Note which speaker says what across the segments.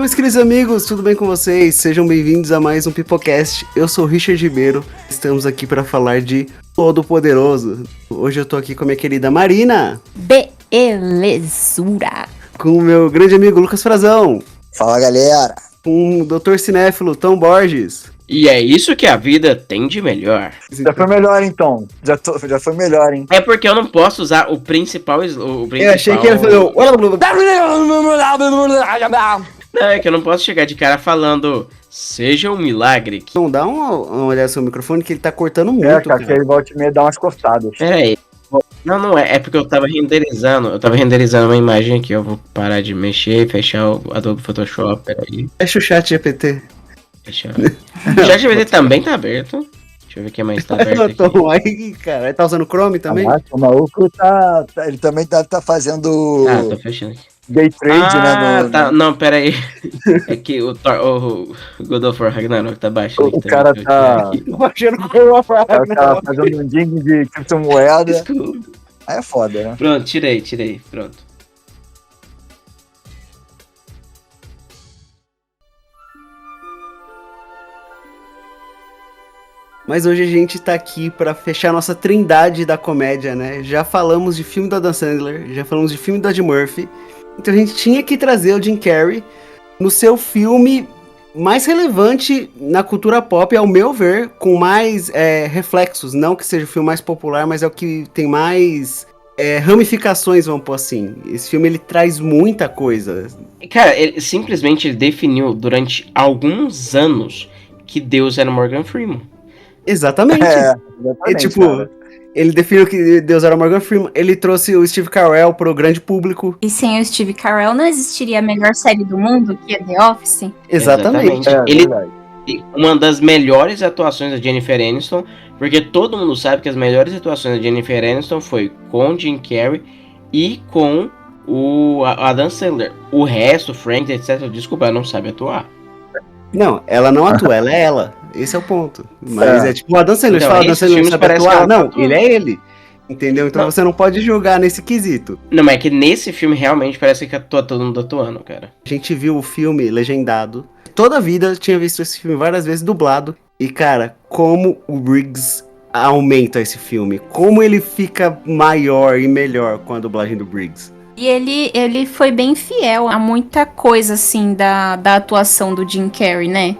Speaker 1: meus queridos amigos, tudo bem com vocês? Sejam bem-vindos a mais um Pipocast. Eu sou o Richard Ribeiro, estamos aqui para falar de Todo-Poderoso. Hoje eu tô aqui com a minha querida Marina.
Speaker 2: Belezura.
Speaker 1: Com o meu grande amigo Lucas Frazão.
Speaker 3: Fala, galera.
Speaker 1: Com o Dr. Cinéfilo Tom Borges.
Speaker 4: E é isso que a vida tem de melhor.
Speaker 3: Já foi melhor, então. Já foi melhor, hein?
Speaker 4: É porque eu não posso usar o principal... Eu
Speaker 1: achei que ele falou...
Speaker 4: Não, é que eu não posso chegar de cara falando... Seja um milagre.
Speaker 1: Não, dá uma olhada no seu microfone que ele tá cortando muito,
Speaker 3: cara. Que ele volta e meia dá umas cortadas.
Speaker 4: Pera aí. Não é. É porque eu tava renderizando. Uma imagem aqui. Eu vou parar de mexer e fechar o Adobe Photoshop. Pera aí.
Speaker 1: Fecha o chat GPT.
Speaker 4: Deixa eu... O chat GPT também tá aberto. Deixa eu ver o que mais tá aberto aqui.
Speaker 1: Aí, cara, ele tá usando Chrome também?
Speaker 3: O maluco ele também tá fazendo...
Speaker 4: Ah, tô fechando aqui.
Speaker 3: Day trade, né?
Speaker 4: Tá. Não, pera aí. É que o God of War Ragnarok tá baixo.
Speaker 3: O cara tá...
Speaker 1: Baixando o God of War
Speaker 3: Ragnarok. O cara tá fazendo um ding de criptomoeda.
Speaker 4: Desculpa.
Speaker 3: Aí é foda, né?
Speaker 4: Pronto, tirei. Pronto.
Speaker 1: Mas hoje a gente tá aqui pra fechar nossa trindade da comédia, né? Já falamos de filme da Dan Sandler, já falamos de filme da Ed Murphy. Então a gente tinha que trazer o Jim Carrey no seu filme mais relevante na cultura pop, ao meu ver, com mais reflexos. Não que seja o filme mais popular, mas é o que tem mais ramificações, vamos pôr assim. Esse filme, ele traz muita coisa. Cara,
Speaker 4: ele simplesmente definiu durante alguns anos que Deus era Morgan Freeman.
Speaker 1: Exatamente. Ele definiu que Deus era Morgan Freeman. Ele trouxe o Steve Carell pro grande público.
Speaker 2: E sem o Steve Carell não existiria a melhor série do mundo, que é The Office?
Speaker 1: Exatamente.
Speaker 4: Uma das melhores atuações da Jennifer Aniston, porque todo mundo sabe que as melhores atuações da Jennifer Aniston foi com Jim Carrey e com o Adam Sandler. O resto, Frank, etc., desculpa, ela não sabe atuar.
Speaker 1: Não, ela não atua, ela é ela. Esse é o ponto. Mas é tipo, o Adam Sandler, fala, Adam Sandler não sabe atuar. Não, ele é ele. Entendeu? Então você não pode julgar nesse quesito.
Speaker 4: Não, mas é que nesse filme realmente parece que atua todo mundo atuando, cara.
Speaker 1: A gente viu o filme legendado. Toda a vida eu tinha visto esse filme várias vezes dublado. E, cara, como o Briggs aumenta esse filme. Como ele fica maior e melhor com a dublagem do Briggs.
Speaker 2: E ele foi bem fiel a muita coisa, assim, da atuação do Jim Carrey, né?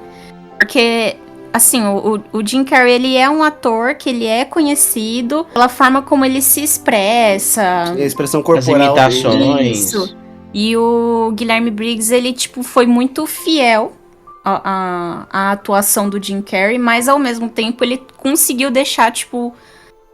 Speaker 2: Porque, assim, o Jim Carrey, ele é um ator que ele é conhecido pela forma como ele se expressa.
Speaker 1: A expressão corporal.
Speaker 4: As imitações.
Speaker 2: Isso. E o Guilherme Briggs, ele, tipo, foi muito fiel à atuação do Jim Carrey, mas, ao mesmo tempo, ele conseguiu deixar, tipo,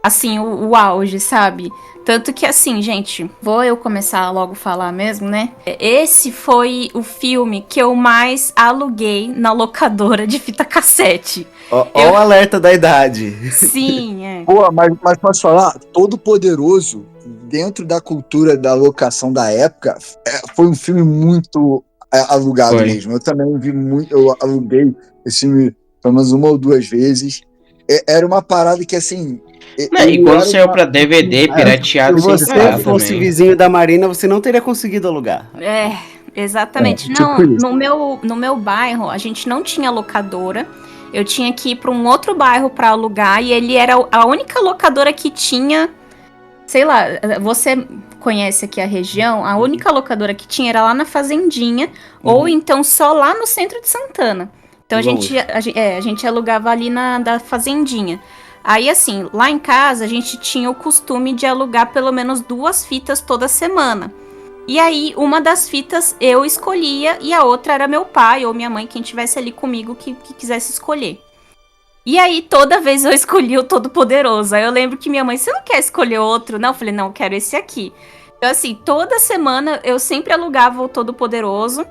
Speaker 2: assim, o auge, sabe? Tanto que, assim, gente, vou eu começar logo a falar mesmo, né? Esse foi o filme que eu mais aluguei na locadora de fita cassete.
Speaker 1: Ó o alerta da idade.
Speaker 2: Sim, é.
Speaker 3: Pô, mas posso falar? Todo-Poderoso, dentro da cultura da locação da época, foi um filme muito alugado mesmo. Eu também eu aluguei esse filme pelo menos uma ou duas vezes. Era uma parada que, assim...
Speaker 4: E quando saiu pra DVD, pirateado,
Speaker 1: se você fosse vizinho da Marina, você não teria conseguido alugar.
Speaker 2: Exatamente. No meu bairro, a gente não tinha locadora. Eu tinha que ir pra um outro bairro pra alugar. E ele era a única locadora que tinha... Sei lá, você conhece aqui a região? A única locadora que tinha era lá na Fazendinha. Ou então só lá no centro de Santana. Então a gente alugava ali da Fazendinha. Aí, assim, lá em casa, a gente tinha o costume de alugar pelo menos 2 fitas toda semana. E aí, uma das fitas eu escolhia e a outra era meu pai ou minha mãe, quem estivesse ali comigo que quisesse escolher. E aí, toda vez eu escolhia o Todo-Poderoso. Aí eu lembro que minha mãe, você não quer escolher outro? Não, eu falei, não, eu quero esse aqui. Então, assim, toda semana eu sempre alugava o Todo-Poderoso.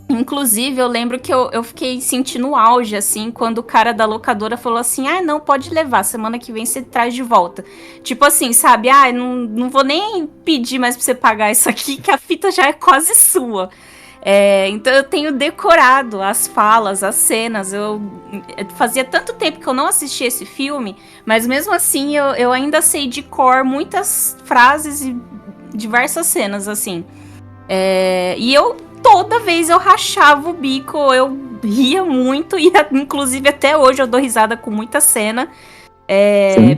Speaker 2: Inclusive, eu lembro que eu fiquei sentindo auge, assim, quando o cara da locadora falou assim, não, pode levar, semana que vem você traz de volta. Tipo assim, sabe, não vou nem pedir mais pra você pagar isso aqui, que a fita já é quase sua. Então eu tenho decorado as falas, as cenas, fazia tanto tempo que eu não assistia esse filme, mas mesmo assim eu ainda sei de cor muitas frases e diversas cenas, assim. E eu toda vez eu rachava o bico, eu ria muito, e inclusive até hoje eu dou risada com muita cena.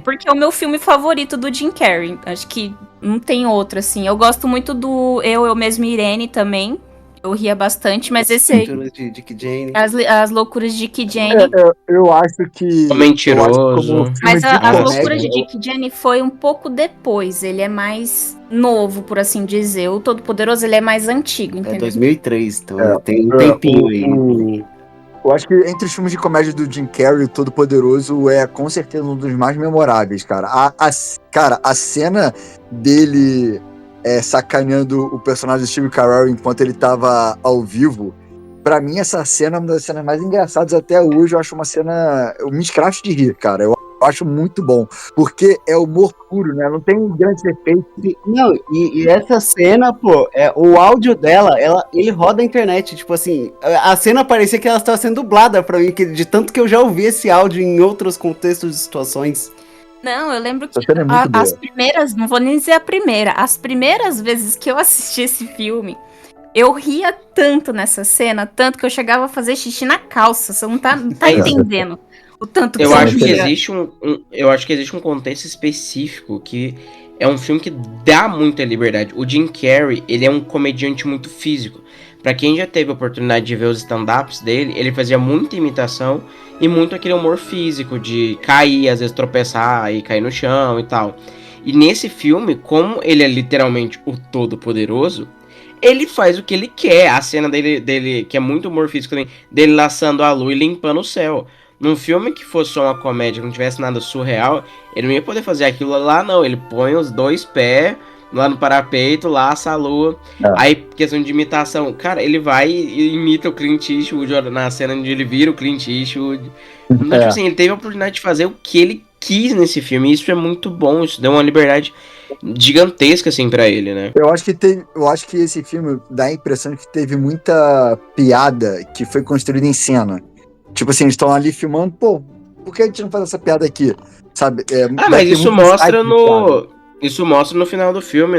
Speaker 2: Porque é o meu filme favorito do Jim Carrey. Acho que não tem outro, assim. Eu gosto muito do Eu Mesmo e Irene também. Eu ria bastante, mas esse aí...
Speaker 1: de Dick Jane.
Speaker 2: As loucuras de Dick Jane.
Speaker 3: Eu acho que...
Speaker 4: O Mentiroso.
Speaker 2: Mas as loucuras de Dick Jane foi um pouco depois. Ele é mais novo, por assim dizer. O Todo-Poderoso, ele é mais antigo, entendeu?
Speaker 1: É 2003, então tem um tempinho aí.
Speaker 3: Eu acho que entre os filmes de comédia do Jim Carrey, o Todo-Poderoso é com certeza um dos mais memoráveis, cara. A cena dele sacaneando o personagem do Steve Carell enquanto ele tava ao vivo, pra mim essa cena é uma das cenas mais engraçadas até hoje. Eu acho uma cena... Eu me escracho de rir, cara. Eu acho muito bom, porque é humor puro, né? Não tem grandes efeitos.
Speaker 1: Não, e essa cena, pô, o áudio dela, ele roda a internet, tipo assim, a cena parecia que ela estava sendo dublada pra mim, de tanto que eu já ouvi esse áudio em outros contextos de situações.
Speaker 2: Não, eu lembro que as primeiras, não vou nem dizer a primeira, as primeiras vezes que eu assisti esse filme, eu ria tanto nessa cena, tanto que eu chegava a fazer xixi na calça, você não tá entendendo. O tanto que
Speaker 4: eu acho que existe eu acho que existe um contexto específico que é um filme que dá muita liberdade. O Jim Carrey, ele é um comediante muito físico. Pra quem já teve a oportunidade de ver os stand-ups dele, ele fazia muita imitação e muito aquele humor físico de cair, às vezes tropeçar e cair no chão e tal. E nesse filme, como ele é literalmente o Todo-Poderoso, ele faz o que ele quer. A cena dele que é muito humor físico, dele laçando a lua e limpando o céu. Num filme que fosse só uma comédia, que não tivesse nada surreal, ele não ia poder fazer aquilo lá, não. Ele põe os dois pés lá no parapeito, laça a lua. Aí, questão de imitação, cara, ele vai e imita o Clint Eastwood na cena onde ele vira o Clint Eastwood. Então, tipo assim, ele teve a oportunidade de fazer o que ele quis nesse filme. E isso é muito bom, isso deu uma liberdade gigantesca, assim, pra ele, né?
Speaker 3: Eu acho que esse filme dá a impressão de que teve muita piada que foi construída em cena. Tipo assim, eles estão ali filmando, pô, por que a gente não faz essa piada aqui? Sabe?
Speaker 4: Mas isso mostra Isso mostra no final do filme,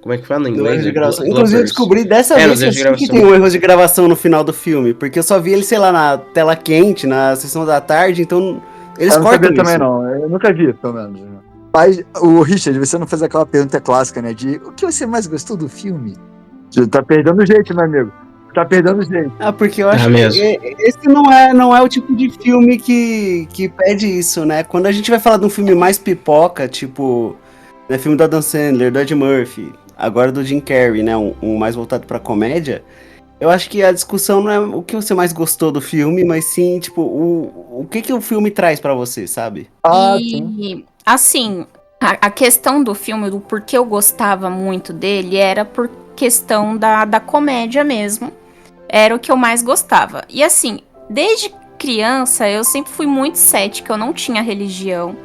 Speaker 4: como é que fala em inglês?
Speaker 1: Inclusive eu descobri dessa vez que tem um erro de gravação no final do filme, porque eu só vi ele, sei lá, na tela quente, na sessão da tarde, então eles cortam isso.
Speaker 3: Também não, eu nunca vi, pelo menos. Mas, o Richard, você não fez aquela pergunta clássica, né, de o que você mais gostou do filme? Você tá perdendo o jeito, meu amigo. Tá perdendo gente.
Speaker 1: Porque eu acho que esse não é o tipo de filme que pede isso, né? Quando a gente vai falar de um filme mais pipoca, tipo, né, filme do Adam Sandler, do Ed Murphy, agora do Jim Carrey, né, um mais voltado pra comédia, eu acho que a discussão não é o que você mais gostou do filme, mas sim, tipo, o que o filme traz pra você, sabe?
Speaker 2: Sim. Assim, a questão do filme, do porquê eu gostava muito dele, era por questão da comédia mesmo. Era o que eu mais gostava. E assim, desde criança, eu sempre fui muito cética, eu não tinha religião.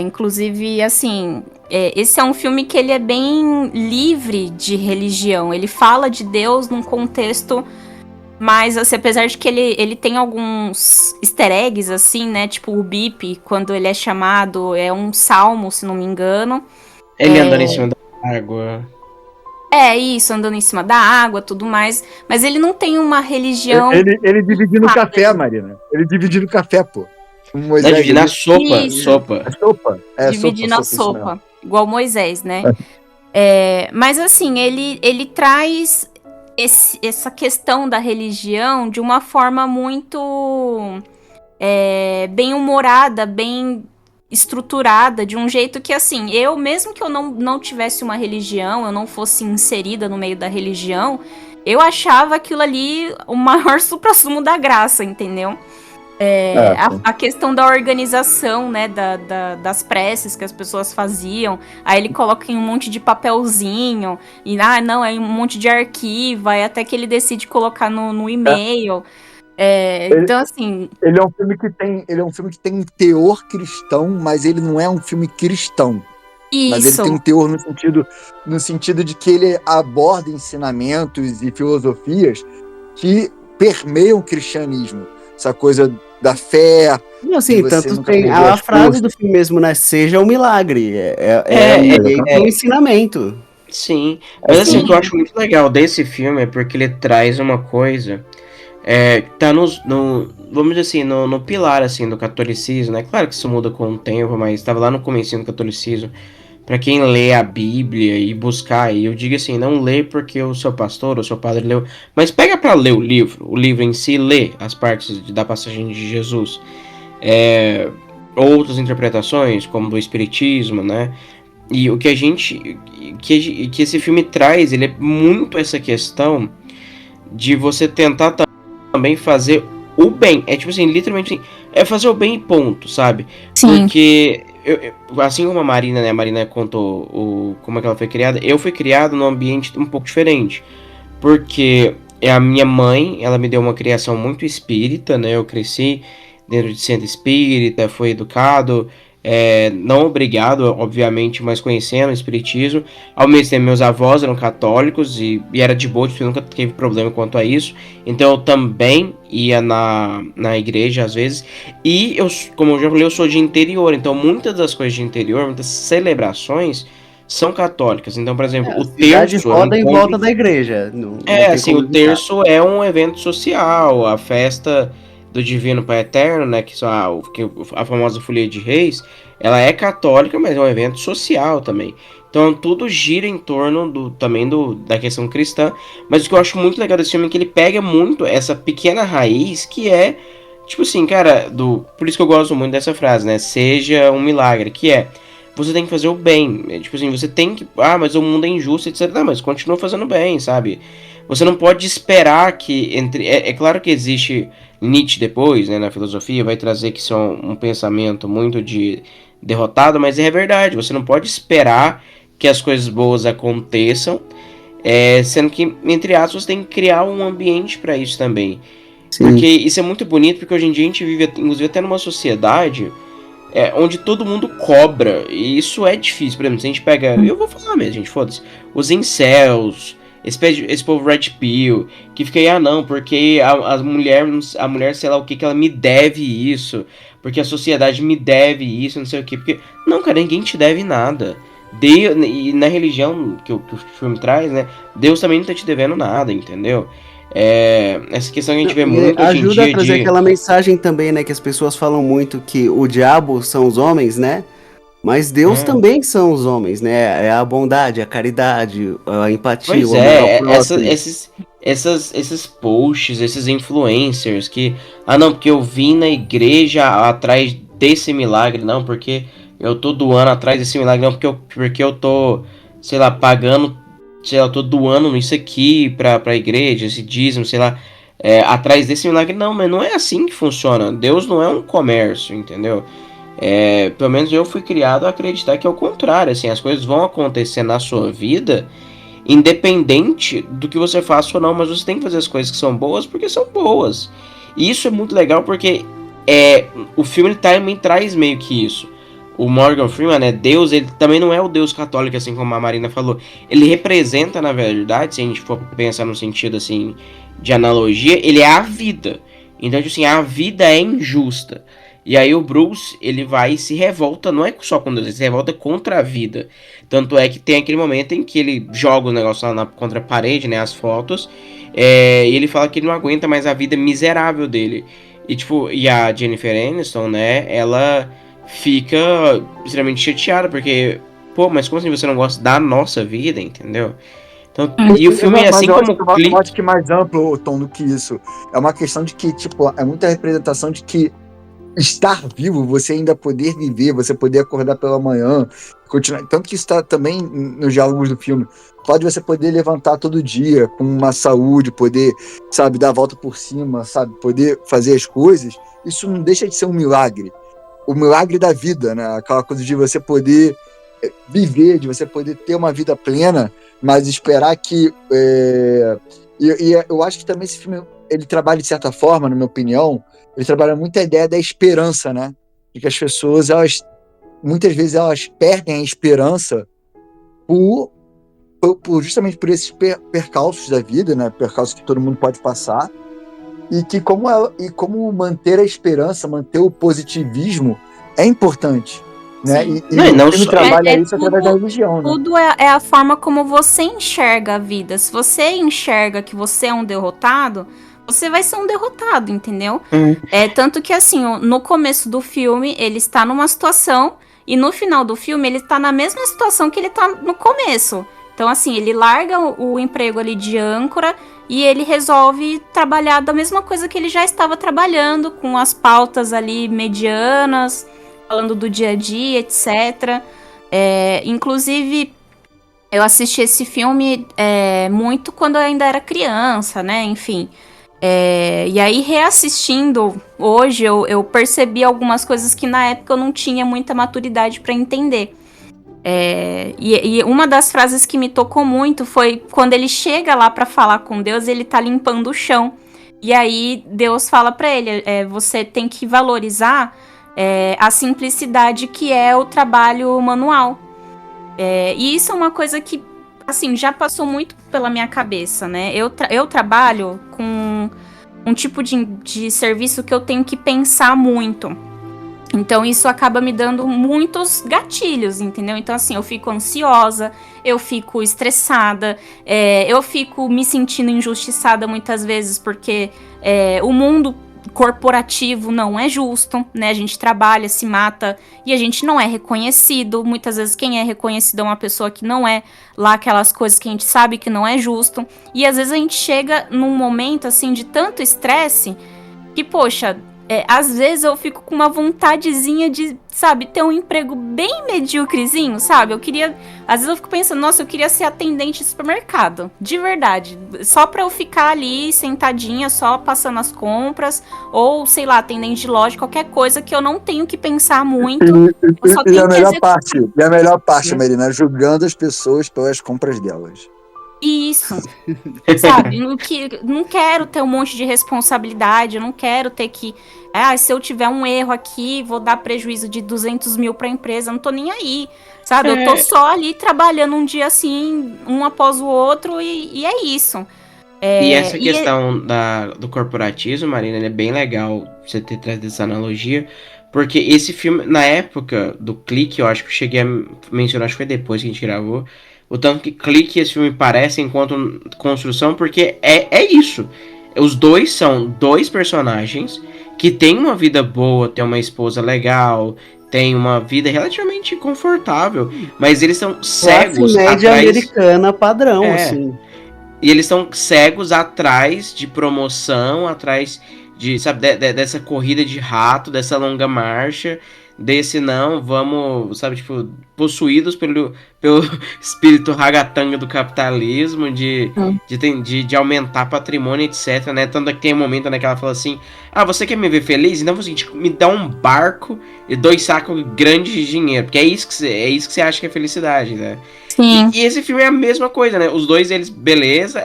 Speaker 2: Inclusive, assim, esse é um filme que ele é bem livre de religião. Ele fala de Deus num contexto mais, assim, apesar de que ele tem alguns easter eggs, assim, né? Tipo, o Bip, quando ele é chamado, é um salmo, se não me engano.
Speaker 4: Ele andando em cima da água...
Speaker 2: Isso, andando em cima da água, tudo mais. Mas ele não tem uma religião...
Speaker 3: Ele dividindo o café, Marina. Ele dividindo o café, pô.
Speaker 4: Dividindo a sopa.
Speaker 3: Sopa.
Speaker 2: Dividindo a sopa. Igual Moisés, né? Mas assim, ele traz essa questão da religião de uma forma muito bem humorada, bem... estruturada, de um jeito que, assim, eu, mesmo que eu não tivesse uma religião, eu não fosse inserida no meio da religião, eu achava aquilo ali o maior suprassumo da graça, entendeu? A questão da organização, né, das preces que as pessoas faziam, aí ele coloca em um monte de papelzinho, e, não, é um monte de arquivo, aí até que ele decide colocar no e-mail... então, assim...
Speaker 3: Ele é um filme que tem um teor cristão, mas ele não é um filme cristão.
Speaker 2: Isso.
Speaker 3: Mas ele tem um teor no sentido de que ele aborda ensinamentos e filosofias que permeiam o cristianismo. Essa coisa da fé.
Speaker 1: Não, assim, tanto tem a frase do filme mesmo, né? Seja um milagre. É um ensinamento.
Speaker 4: Sim, mas assim, o que eu acho muito legal desse filme é porque ele traz uma coisa tá vamos dizer assim, no pilar assim do catolicismo, né? Claro que isso muda com o tempo, mas estava lá no comecinho do catolicismo. Para quem lê a Bíblia e buscar, e eu digo assim, não lê porque o seu pastor ou o seu padre leu, mas pega para ler o livro em si, lê as partes da passagem de Jesus. Outras interpretações, como do Espiritismo, né? E o que a gente. Que esse filme traz, ele é muito essa questão de você tentar também fazer o bem. É tipo assim, literalmente assim, é fazer o bem e ponto, sabe?
Speaker 2: Sim.
Speaker 4: Porque, assim como a Marina, né? A Marina contou como é que ela foi criada, eu fui criado num ambiente um pouco diferente. Porque a minha mãe, ela me deu uma criação muito espírita, né? Eu cresci dentro de centro espírita, fui educado, não obrigado, obviamente, mas conhecendo o espiritismo. Ao mesmo tempo, meus avós eram católicos e era de boa, eu nunca teve problema quanto a isso. Então eu também ia na igreja às vezes. E eu, como eu já falei, eu sou de interior, então muitas das coisas de interior, muitas celebrações são católicas. Então, por exemplo, o terço
Speaker 1: roda em volta da igreja. Não
Speaker 4: assim, o terço é um evento social, a festa do Divino Pai Eterno, né, que são a famosa Folia de Reis, ela é católica, mas é um evento social também. Então tudo gira em torno também da questão cristã, mas o que eu acho muito legal desse filme é que ele pega muito essa pequena raiz que é, tipo assim, cara, por isso que eu gosto muito dessa frase, né, seja um milagre, que é, você tem que fazer o bem, tipo assim, você tem que, mas o mundo é injusto, etc, não, mas continua fazendo bem, sabe? Você não pode esperar que é claro que existe Nietzsche depois, né, na filosofia, vai trazer que isso é um pensamento muito de derrotado, mas é verdade, você não pode esperar que as coisas boas aconteçam, sendo que, entre aspas, você tem que criar um ambiente para isso também. Sim. Porque isso é muito bonito, porque hoje em dia a gente vive, inclusive, até numa sociedade onde todo mundo cobra, e isso é difícil. Por exemplo, se a gente pega, eu vou falar mesmo, gente, foda-se, os incels, esse povo red pill, que fica aí, não, porque a mulher, sei lá o que ela me deve isso, porque a sociedade me deve isso, não sei o que, porque, não, cara, ninguém te deve nada. E na religião que o filme traz, né, Deus também não tá te devendo nada, entendeu? Essa questão que a gente vê muito hoje em dia.
Speaker 1: Ajuda a trazer aquela mensagem também, né, que as pessoas falam muito que o diabo são os homens, né? Mas Deus também são os homens, né? É a bondade, a caridade, a empatia,
Speaker 4: pois
Speaker 1: o amor ao próximo.
Speaker 4: Esses posts, esses influencers que... não, porque eu vim na igreja atrás desse milagre, não, porque eu tô doando atrás desse milagre, não, porque eu tô, sei lá, pagando, sei lá, eu tô doando isso aqui pra igreja, esse dízimo, sei lá, atrás desse milagre. Não, mas não é assim que funciona. Deus não é um comércio, entendeu? Pelo menos eu fui criado a acreditar que é o contrário, assim, as coisas vão acontecer na sua vida independente do que você faça ou não, mas você tem que fazer as coisas que são boas porque são boas. E isso é muito legal porque o filme também traz meio que isso. O Morgan Freeman, né, Deus, ele também não é o Deus católico, assim como a Marina falou. Ele representa, na verdade, se a gente for pensar no sentido assim de analogia, ele é a vida. Então, assim, a vida é injusta. E aí o Bruce, ele vai e se revolta, não é só com Deus, ele se revolta contra a vida. Tanto é que tem aquele momento em que ele joga o negócio lá contra a parede, né, as fotos, e ele fala que ele não aguenta mais a vida miserável dele. E tipo, e a Jennifer Aniston, né, ela fica extremamente chateada, porque, pô, mas como assim você não gosta da nossa vida, entendeu? Então, e o filme é assim como
Speaker 3: eu acho que mais amplo, Tom, do que isso. É uma questão de que, tipo, é muita representação de que estar vivo, você ainda poder viver, você poder acordar pela manhã, continuar. Tanto que isso está também nos diálogos do filme. Pode você poder levantar todo dia com uma saúde, poder, sabe, dar a volta por cima, sabe, poder fazer as coisas. Isso não deixa de ser um milagre. O milagre da vida, né? Aquela coisa de você poder viver, de você poder ter uma vida plena, mas esperar que... eu acho que também esse filme, ele trabalha de certa forma, na minha opinião, ele trabalha muito a ideia da esperança, né? De que as pessoas, muitas vezes, elas perdem a esperança justamente por esses percalços da vida, né? Percalços que todo mundo pode passar. E que como manter a esperança, manter o positivismo é importante. Né?
Speaker 4: Não,
Speaker 3: o filme trabalha isso
Speaker 2: tudo,
Speaker 3: através da religião.
Speaker 2: Tudo é a forma como você enxerga a vida. Se você enxerga que você é um derrotado, você vai ser um derrotado, entendeu? Tanto que, assim, no começo do filme, ele está numa situação, e no final do filme, ele está na mesma situação que ele está no começo. Então, assim, ele larga o emprego ali de âncora e ele resolve trabalhar da mesma coisa que ele já estava trabalhando, com as pautas ali medianas, falando do dia a dia, etc. Inclusive, eu assisti esse filme muito quando eu ainda era criança, né? Enfim. E aí, reassistindo hoje, eu percebi algumas coisas que na época eu não tinha muita maturidade para entender. E uma das frases que me tocou muito foi quando ele chega lá para falar com Deus, ele tá limpando o chão. E aí Deus fala para ele, você tem que valorizar a simplicidade que é o trabalho manual. E isso é uma coisa que, assim, já passou muito pela minha cabeça, né? Eu trabalho com um tipo de serviço que eu tenho que pensar muito. Então, isso acaba me dando muitos gatilhos, entendeu? Então, assim, eu fico ansiosa, eu fico estressada, eu fico me sentindo injustiçada muitas vezes, porque o mundo corporativo não é justo, né? A gente trabalha, se mata e a gente não é reconhecido. Muitas vezes quem é reconhecido é uma pessoa que não é lá aquelas coisas que a gente sabe que não é justo. E às vezes a gente chega num momento, assim, de tanto estresse que, poxa... às vezes eu fico com uma vontadezinha de, sabe, ter um emprego bem medíocrezinho, sabe? Às vezes eu fico pensando, nossa, eu queria ser atendente de supermercado, de verdade. Só pra eu ficar ali, sentadinha, só passando as compras, ou, sei lá, atendente de loja, qualquer coisa que eu não tenho que pensar muito. Eu só tenho
Speaker 3: a melhor parte, Marina, julgando as pessoas pelas compras delas.
Speaker 2: Isso, sabe, não quero ter um monte de responsabilidade, eu não quero ter que, se eu tiver um erro aqui, vou dar prejuízo de 200 mil pra empresa, eu não tô nem aí, sabe, eu tô só ali trabalhando um dia assim, um após o outro e é isso.
Speaker 4: E essa questão do corporativismo, Marina, é bem legal você ter trazido essa analogia, porque esse filme, na época do Clique, eu acho que eu cheguei a mencionar, acho que foi depois que a gente gravou, o tanto que Clique e esse filme parecem enquanto construção, porque é isso. Os dois são dois personagens que têm uma vida boa, têm uma esposa legal, têm uma vida relativamente confortável, mas eles são cegos
Speaker 1: média
Speaker 4: atrás...
Speaker 1: americana padrão, assim.
Speaker 4: E eles estão cegos atrás de promoção, atrás de, sabe, dessa corrida de rato, dessa longa marcha, desse não, vamos, sabe, tipo, possuídos pelo espírito ragatanga do capitalismo, de aumentar patrimônio, etc, né? Tanto que tem um momento, né, que ela fala assim, você quer me ver feliz? Então, assim, me dá um barco e 2 sacos grandes de dinheiro, porque é isso que você acha que é felicidade, né?
Speaker 2: Sim.
Speaker 4: E esse filme é a mesma coisa, né? Os dois, eles, beleza,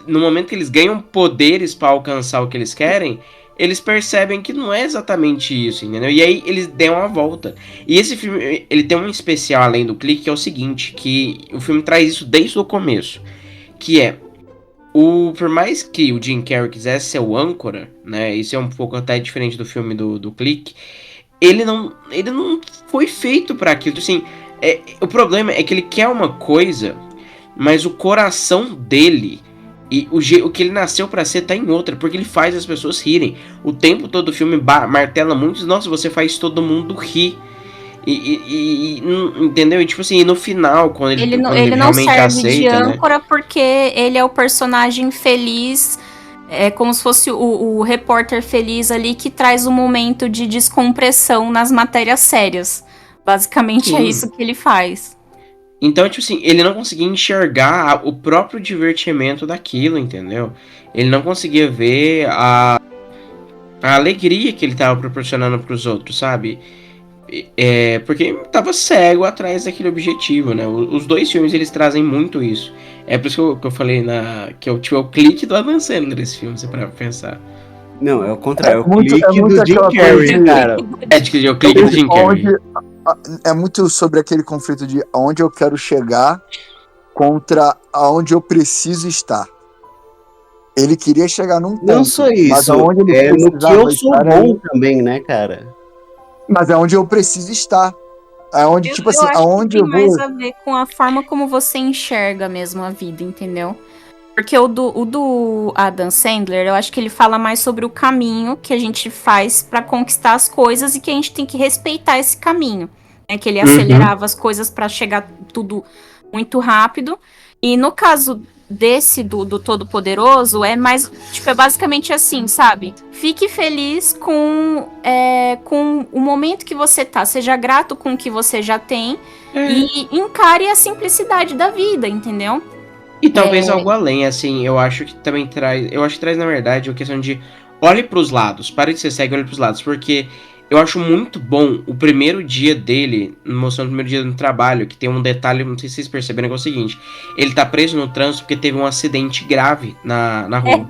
Speaker 4: no momento que eles ganham poderes pra alcançar o que eles querem, eles percebem que não é exatamente isso, entendeu? E aí eles dão uma volta. E esse filme, ele tem um especial além do Clique, que é o seguinte, que o filme traz isso desde o começo, que é, por mais que o Jim Carrey quisesse ser o âncora, né, isso é um pouco até diferente do filme do Clique, ele não foi feito pra aquilo, assim, o problema é que ele quer uma coisa, mas o coração dele... E o que ele nasceu pra ser tá em outra, porque ele faz as pessoas rirem. O tempo todo o filme martela muito, nossa, você faz todo mundo rir. Entendeu? E tipo assim, no final, quando ele
Speaker 2: não serve
Speaker 4: aceita,
Speaker 2: de âncora, né? Porque ele é o personagem feliz, como se fosse o repórter feliz ali, que traz um momento de descompressão nas matérias sérias. Basicamente é isso que ele faz.
Speaker 4: Então, tipo assim, ele não conseguia enxergar o próprio divertimento daquilo, entendeu? Ele não conseguia ver a alegria que ele tava proporcionando pros outros, sabe? Porque ele tava cego atrás daquele objetivo, né? Os dois filmes, eles trazem muito isso. É por isso que eu falei que eu tive o clique do Adam Sandler nesse filme, se pra pensar.
Speaker 1: Não, é o contrário, é o clique do Jim Carrey, cara.
Speaker 4: É o clique do Jim Carrey.
Speaker 3: É muito sobre aquele conflito de aonde eu quero chegar contra aonde eu preciso estar. Ele queria chegar num ponto.
Speaker 1: Não só isso,
Speaker 3: mas aonde ele
Speaker 1: no que eu sou bom também, né, cara?
Speaker 3: Mas é onde eu preciso estar. É onde, tipo assim, aonde eu vou.
Speaker 2: Tem mais a ver com a forma como você enxerga mesmo a vida, entendeu? Porque o do Adam Sandler, eu acho que ele fala mais sobre o caminho que a gente faz pra conquistar as coisas e que a gente tem que respeitar esse caminho. Né? Que ele acelerava as coisas pra chegar tudo muito rápido. E no caso desse do Todo-Poderoso, é mais, tipo, é basicamente assim, sabe? Fique feliz com o momento que você tá. Seja grato com o que você já tem e encare a simplicidade da vida, entendeu?
Speaker 4: E talvez algo além, assim, eu acho que também traz. Eu acho que traz, na verdade, a questão de olhe pros lados, pare de ser cego e olhe pros lados, porque eu acho muito bom o primeiro dia dele, mostrando o primeiro dia no trabalho, que tem um detalhe, não sei se vocês perceberam, que é o seguinte: ele tá preso no trânsito porque teve um acidente grave na rua.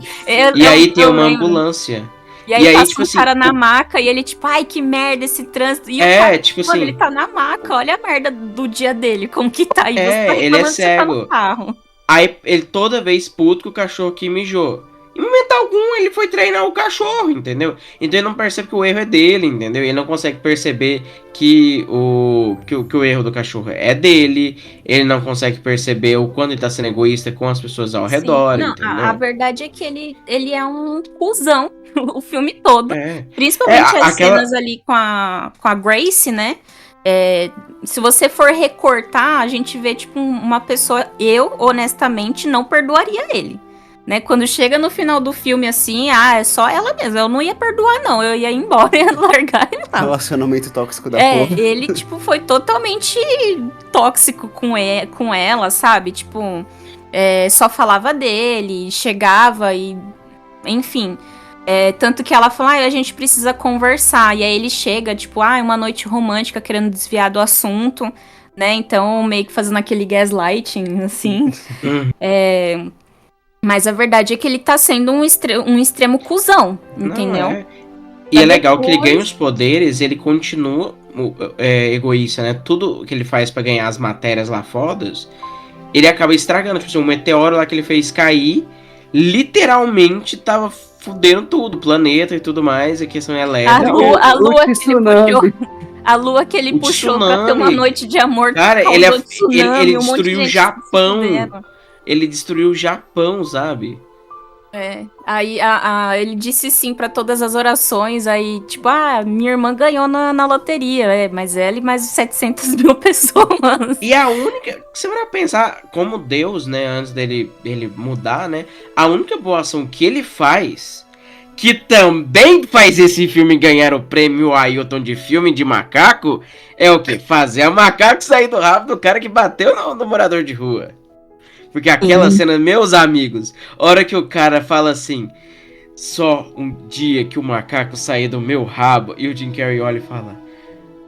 Speaker 4: E aí tem uma ambulância.
Speaker 2: E aí passa tipo, um cara na maca e ele, tipo, ai, que merda esse trânsito. E o cara,
Speaker 4: tipo
Speaker 2: mano,
Speaker 4: assim,
Speaker 2: ele tá na maca, olha a merda do dia dele, como que tá. E você tá
Speaker 4: ele é cego.
Speaker 2: Que você tá no carro.
Speaker 4: Aí ele toda vez puto que o cachorro que mijou. Em momento algum ele foi treinar o cachorro, entendeu? Então ele não percebe que o erro é dele, entendeu? Ele não consegue perceber que o erro do cachorro é dele. Ele não consegue perceber o quanto ele tá sendo egoísta com as pessoas ao redor, não, entendeu?
Speaker 2: A verdade é que ele é um cuzão o filme todo. Principalmente as cenas ali com a Grace, né? Se você for recortar, a gente vê, tipo, uma pessoa... Eu, honestamente, não perdoaria ele. Né? Quando chega no final do filme, assim... é só ela mesma. Eu não ia perdoar, não. Eu ia ir embora e largar ele lá.
Speaker 1: Relacionamento tóxico da porra.
Speaker 2: Ele, tipo, foi totalmente tóxico com ela, sabe? Tipo, só falava dele, chegava e... Enfim... tanto que ela fala, a gente precisa conversar. E aí ele chega, tipo, uma noite romântica, querendo desviar do assunto, né? Então, meio que fazendo aquele gaslighting, assim. Mas a verdade é que ele tá sendo um extremo cuzão, entendeu?
Speaker 4: E é legal que ele ganha os poderes, ele continua egoísta, né? Tudo que ele faz pra ganhar as matérias lá fodas, ele acaba estragando. Tipo assim, um meteoro lá que ele fez cair, literalmente tava fudendo tudo, planeta e tudo mais, a questão elétrica.
Speaker 2: A lua que ele puxou pra ter uma noite de amor.
Speaker 4: Cara, ele destruiu o Japão. Ele destruiu o Japão, sabe?
Speaker 2: Aí ele disse sim pra todas as orações, aí tipo, minha irmã ganhou na loteria, mas ela e mais 700 mil pessoas.
Speaker 4: E a única, você vai pensar, como Deus, né, antes dele mudar, né, a única boa ação que ele faz, que também faz esse filme ganhar o prêmio Ailton de filme de macaco, é o quê? Fazer a macaco sair do rabo do cara que bateu no morador de rua. Porque aquela cena, meus amigos, hora que o cara fala assim, só um dia que o macaco sair do meu rabo, e o Jim Carrey olha e fala,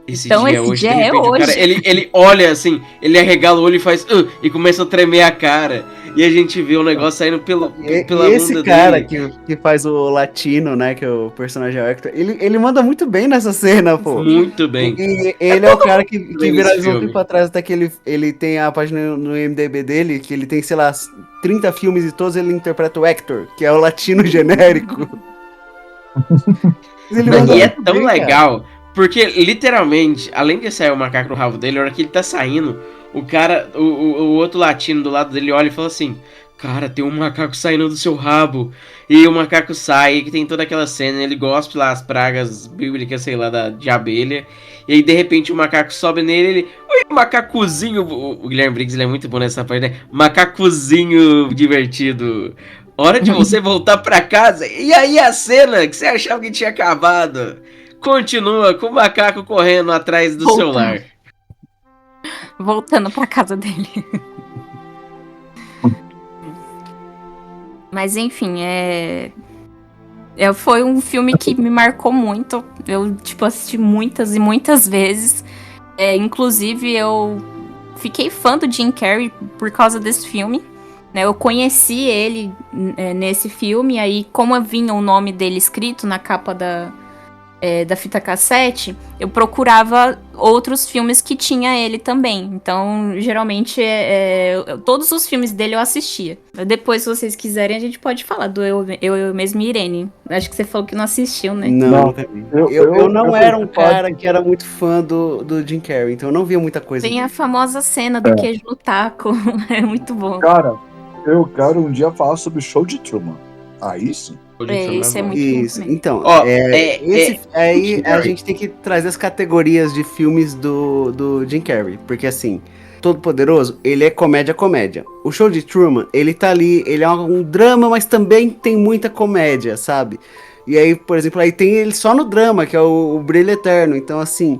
Speaker 4: esse dia é hoje. De repente, o cara, ele olha assim, ele arregala o olho e faz, e começa a tremer a cara. E a gente vê o negócio saindo pela bunda dele.
Speaker 1: Esse cara que faz o latino, né, que é o personagem Hector, ele manda muito bem nessa cena, pô.
Speaker 4: Muito bem.
Speaker 1: E ele é o cara que viralizou um tempo atrás, até que ele tem a página no IMDb dele, que ele tem, sei lá, 30 filmes e todos ele interpreta o Hector, que é o latino genérico.
Speaker 4: E é tão bem, legal, cara. Porque literalmente, além de sair o macaco no rabo dele, na hora que ele tá saindo, o cara, o outro latino do lado dele olha e fala assim, cara, tem um macaco saindo do seu rabo. E o macaco sai, que tem toda aquela cena, ele gospe lá as pragas bíblicas, sei lá, de abelha. E aí, de repente, o macaco sobe nele, ele... Oi, macacozinho... O Guilherme Briggs, ele é muito bom nessa parte, né? Macacozinho divertido. Hora de você voltar pra casa. E aí, a cena que você achava que tinha acabado continua com o macaco correndo atrás do celular.
Speaker 2: Voltando pra casa dele. Mas enfim, foi um filme que me marcou muito. Eu, tipo, assisti muitas e muitas vezes. Inclusive, eu fiquei fã do Jim Carrey por causa desse filme. Né? Eu conheci ele nesse filme. Aí, como vinha o nome dele escrito na capa da fita cassete, eu procurava outros filmes que tinha ele também. Então, geralmente, todos os filmes dele eu assistia. Depois, se vocês quiserem, a gente pode falar do Eu Mesmo e Irene. Acho que você falou que não assistiu, né?
Speaker 1: Não, eu não era um cara que era muito fã do Jim Carrey, então eu não via muita coisa.
Speaker 2: Tem a famosa cena do queijo no taco. É muito bom.
Speaker 3: Cara, eu quero um dia falar sobre o Show de Truman. Aí sim.
Speaker 2: Isso é muito
Speaker 1: isso.
Speaker 2: bom.
Speaker 1: Então,
Speaker 4: aí
Speaker 1: a gente tem que trazer as categorias de filmes do Jim Carrey, porque assim, Todo Poderoso, ele é comédia. O Show de Truman, ele tá ali, ele é um drama, mas também tem muita comédia, sabe? E aí, por exemplo, aí tem ele só no drama, que é o Brilho Eterno, então assim,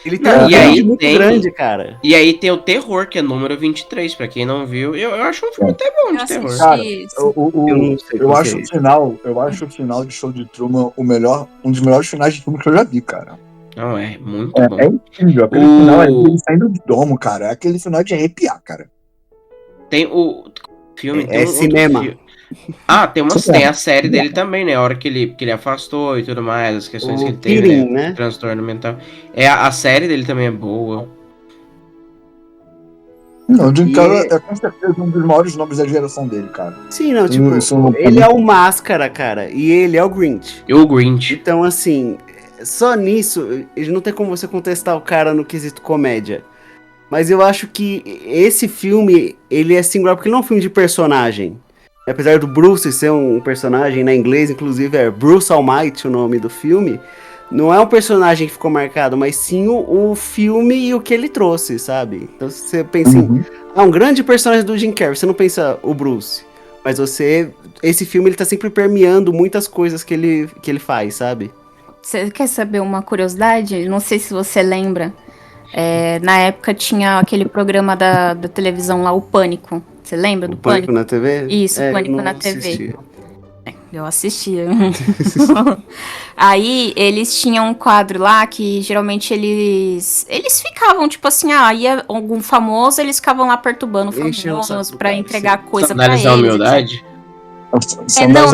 Speaker 1: ele tem um range muito grande, cara.
Speaker 4: E aí tem o Terror, que é número 23, pra quem não viu. Eu acho um filme até bom de terror.
Speaker 3: Cara, eu acho o final de Show de Truman um dos melhores finais de filme que eu já vi, cara.
Speaker 4: Não, é muito bom.
Speaker 3: É incrível. Aquele final é ele saindo do domo, cara. É aquele final de arrepiar, cara.
Speaker 4: Tem o filme...
Speaker 1: É cinema.
Speaker 4: Tem a série dele também, né? A hora que ele afastou e tudo mais, as questões que ele teve, né? Transtorno mental. A série dele também é boa.
Speaker 3: Não, o Jim Carrey é com certeza um dos maiores nomes da geração dele, cara.
Speaker 1: Sim, não, tipo, ele é o Máscara, cara, e ele é o Grinch.
Speaker 4: E o Grinch.
Speaker 1: Então, assim, só nisso, não tem como você contestar o cara no quesito comédia. Mas eu acho que esse filme, ele é singular porque ele não é um filme de personagem. Apesar do Bruce ser um personagem, na inglês, inclusive, é Bruce Almighty o nome do filme. Não é um personagem que ficou marcado, mas sim o filme e o que ele trouxe, sabe? Então você pensa em... um grande personagem do Jim Carrey, você não pensa o Bruce. Mas esse filme, ele tá sempre permeando muitas coisas que ele faz, sabe?
Speaker 2: Você quer saber uma curiosidade? Não sei se você lembra. Na época tinha aquele programa da televisão lá, o Pânico. Você lembra do Pânico?
Speaker 1: Pânico na TV?
Speaker 2: Isso, Pânico na TV. Eu assistia. Aí eles tinham um quadro lá que geralmente eles ficavam, tipo assim, ia algum famoso, eles ficavam lá perturbando o famoso pra entregar coisa pra eles.
Speaker 4: Sandália da humildade?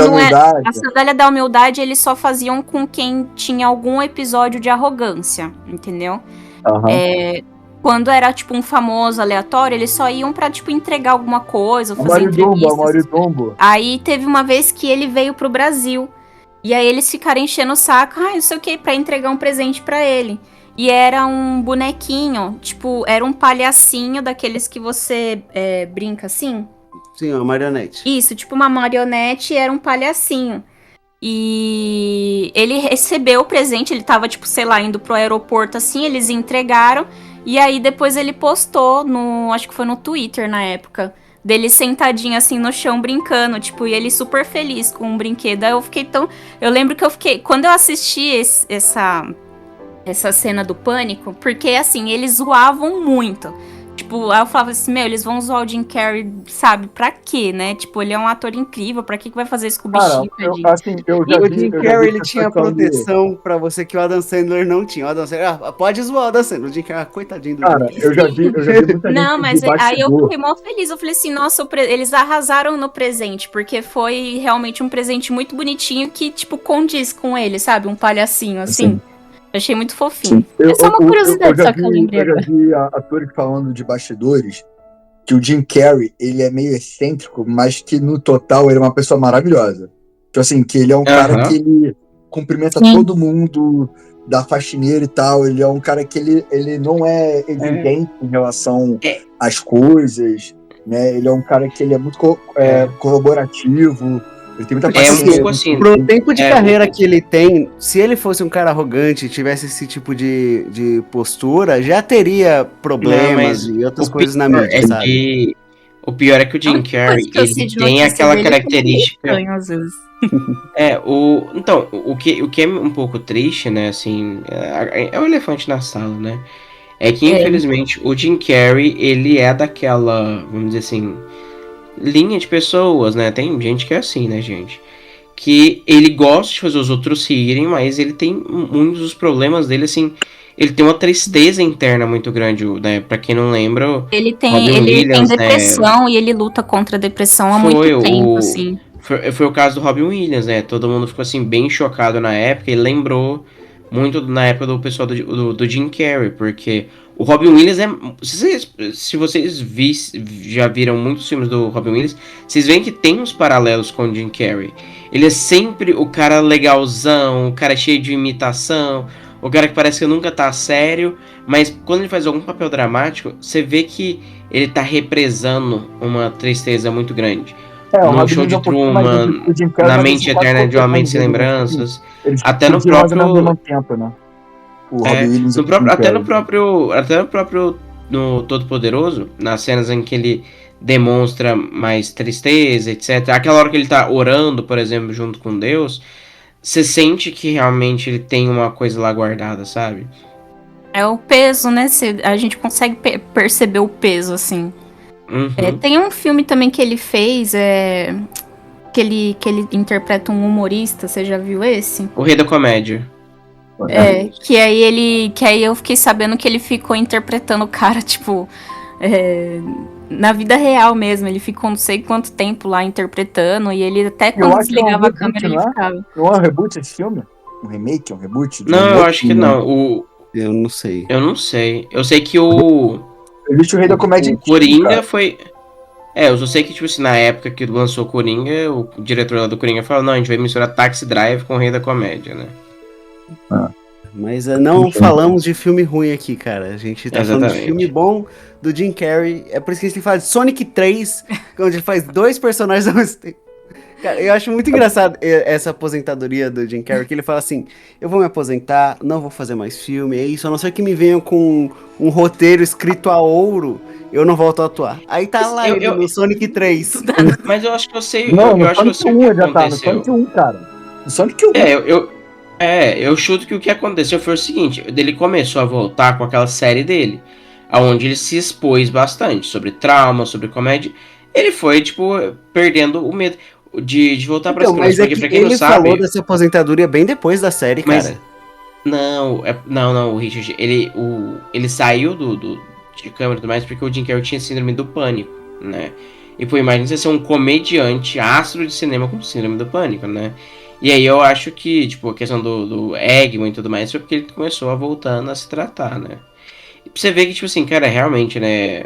Speaker 2: Não é. A sandália da humildade eles só faziam com quem tinha algum episódio de arrogância, entendeu? Quando era, tipo, um famoso aleatório, eles só iam pra, tipo, entregar alguma coisa, fazer entrevistas. Aí teve uma vez que ele veio pro Brasil. E aí eles ficaram enchendo o saco, não sei o que, pra entregar um presente pra ele. E era um bonequinho, tipo, era um palhacinho daqueles que você brinca assim.
Speaker 1: Sim, uma marionete.
Speaker 2: Isso, tipo uma marionete e era um palhacinho. E ele recebeu o presente, ele tava, tipo, sei lá, indo pro aeroporto assim, eles entregaram. E aí depois ele postou acho que foi no Twitter na época, dele sentadinho assim no chão brincando, tipo, e ele super feliz com o brinquedo. Aí eu lembro que eu fiquei, quando eu assisti essa cena do Pânico, porque assim, eles zoavam muito. Tipo, aí eu falava assim, eles vão zoar o Jim Carrey, sabe, pra quê, né? Tipo, ele é um ator incrível, pra que vai fazer isso com o bichinho?
Speaker 1: O Jim Carrey, ele tinha proteção pra você que o Adam Sandler não tinha. O Adam Sandler, pode zoar o Adam Sandler. O Jim Carrey, coitadinho do
Speaker 3: cara, eu já vi muita gente.
Speaker 2: Não, mas aí eu fiquei mó feliz. Eu falei assim, nossa, eles arrasaram no presente, porque foi realmente um presente muito bonitinho que, tipo, condiz com ele, sabe? Um palhacinho, assim. Sim. Eu achei muito fofinho. É só uma curiosidade, só que eu lembrei.
Speaker 3: Eu já vi atores falando de bastidores que o Jim Carrey, ele é meio excêntrico, mas que no total ele é uma pessoa maravilhosa. Tipo assim, que ele é um cara que ele cumprimenta todo mundo, da faxineira e tal. Ele é um cara que ele não é evidente em relação às coisas, né? Ele é um cara que ele é muito colaborativo. Ele tem muita paciência.
Speaker 4: Um pouco assim.
Speaker 1: Pro tempo de carreira que ele tem, se ele fosse um cara arrogante e tivesse esse tipo de postura, já teria problemas e outras coisas na mídia, sabe?
Speaker 4: O pior é que o Jim Carrey, ele tem aquela característica... Então, o que é um pouco triste, né, assim, é o elefante na sala, né? É que, infelizmente, o Jim Carrey, ele é daquela, vamos dizer assim... linha de pessoas, né? Tem gente que é assim, né, gente? Que ele gosta de fazer os outros rirem, mas ele tem muitos dos problemas dele, assim... Ele tem uma tristeza interna muito grande, né? Pra quem não lembra... Ele
Speaker 2: tem depressão, né? E ele luta contra a depressão há muito tempo, assim.
Speaker 4: Foi o caso do Robin Williams, né? Todo mundo ficou, assim, bem chocado na época e lembrou muito na época do pessoal do Jim Carrey, porque o Robin Williams é... Se vocês já viram muitos filmes do Robin Williams, vocês veem que tem uns paralelos com o Jim Carrey. Ele é sempre o cara legalzão, o cara cheio de imitação, o cara que parece que nunca tá sério, mas quando ele faz algum papel dramático, você vê que ele tá represando uma tristeza muito grande. No Show de Truman, na Mente Eterna de Uma Mente Sem Lembranças, até no próprio...
Speaker 3: Tempo, né?
Speaker 4: Até no próprio no Todo-Poderoso, nas cenas em que ele demonstra mais tristeza, etc. Aquela hora que ele tá orando, por exemplo, junto com Deus, você sente que realmente ele tem uma coisa lá guardada, sabe?
Speaker 2: É o peso, né? A gente consegue perceber o peso, assim.
Speaker 4: Uhum.
Speaker 2: Tem um filme também que ele fez, que ele interpreta um humorista, você já viu esse?
Speaker 4: O Rei da Comédia.
Speaker 2: Que aí eu fiquei sabendo que ele ficou interpretando o cara, tipo, na vida real mesmo. Ele ficou não sei quanto tempo lá interpretando, e ele até quando desligava a câmera, ele ficava.
Speaker 3: Não é um reboot esse filme? Um remake? Um reboot?
Speaker 4: Não, eu acho que não.
Speaker 1: Eu não sei.
Speaker 4: Eu sei que o
Speaker 3: Rei da Comédia.
Speaker 4: O Coringa foi... eu só sei que, tipo assim, na época que lançou o Coringa, o diretor lá do Coringa falou, não, a gente vai misturar Taxi Drive com o Rei da Comédia, né?
Speaker 1: Mas não falamos de filme ruim aqui, cara. A gente tá falando de filme bom do Jim Carrey. É por isso que a gente tem que falar de Sonic 3, onde ele faz 2 personagens ao mesmo tempo. Cara, eu acho muito engraçado essa aposentadoria do Jim Carrey, que ele fala assim, eu vou me aposentar, não vou fazer mais filme, é isso, a não ser que me venham com um roteiro escrito a ouro, eu não volto a atuar. Aí tá lá ele no Sonic 3.
Speaker 4: Mas eu acho que eu sei,
Speaker 3: não,
Speaker 4: eu acho que eu sei o que aconteceu.
Speaker 3: No Sonic 1, cara. No Sonic 1.
Speaker 4: Eu chuto que o que aconteceu foi o seguinte, ele começou a voltar com aquela série dele, onde ele se expôs bastante sobre trauma, sobre comédia, ele foi, tipo, perdendo o medo de voltar pra cima.
Speaker 1: Mas pra quem não sabe, falou dessa aposentadoria bem depois da série, cara.
Speaker 4: Não, o Richard, ele saiu de câmera e tudo mais porque o Jim Carrey tinha síndrome do pânico, né? E pô, imagina você ser um comediante astro de cinema com síndrome do pânico, né? E aí eu acho que, tipo, a questão do Eggman e tudo mais foi porque ele começou a voltando a se tratar, né? E pra você ver que, tipo assim, cara, realmente, né?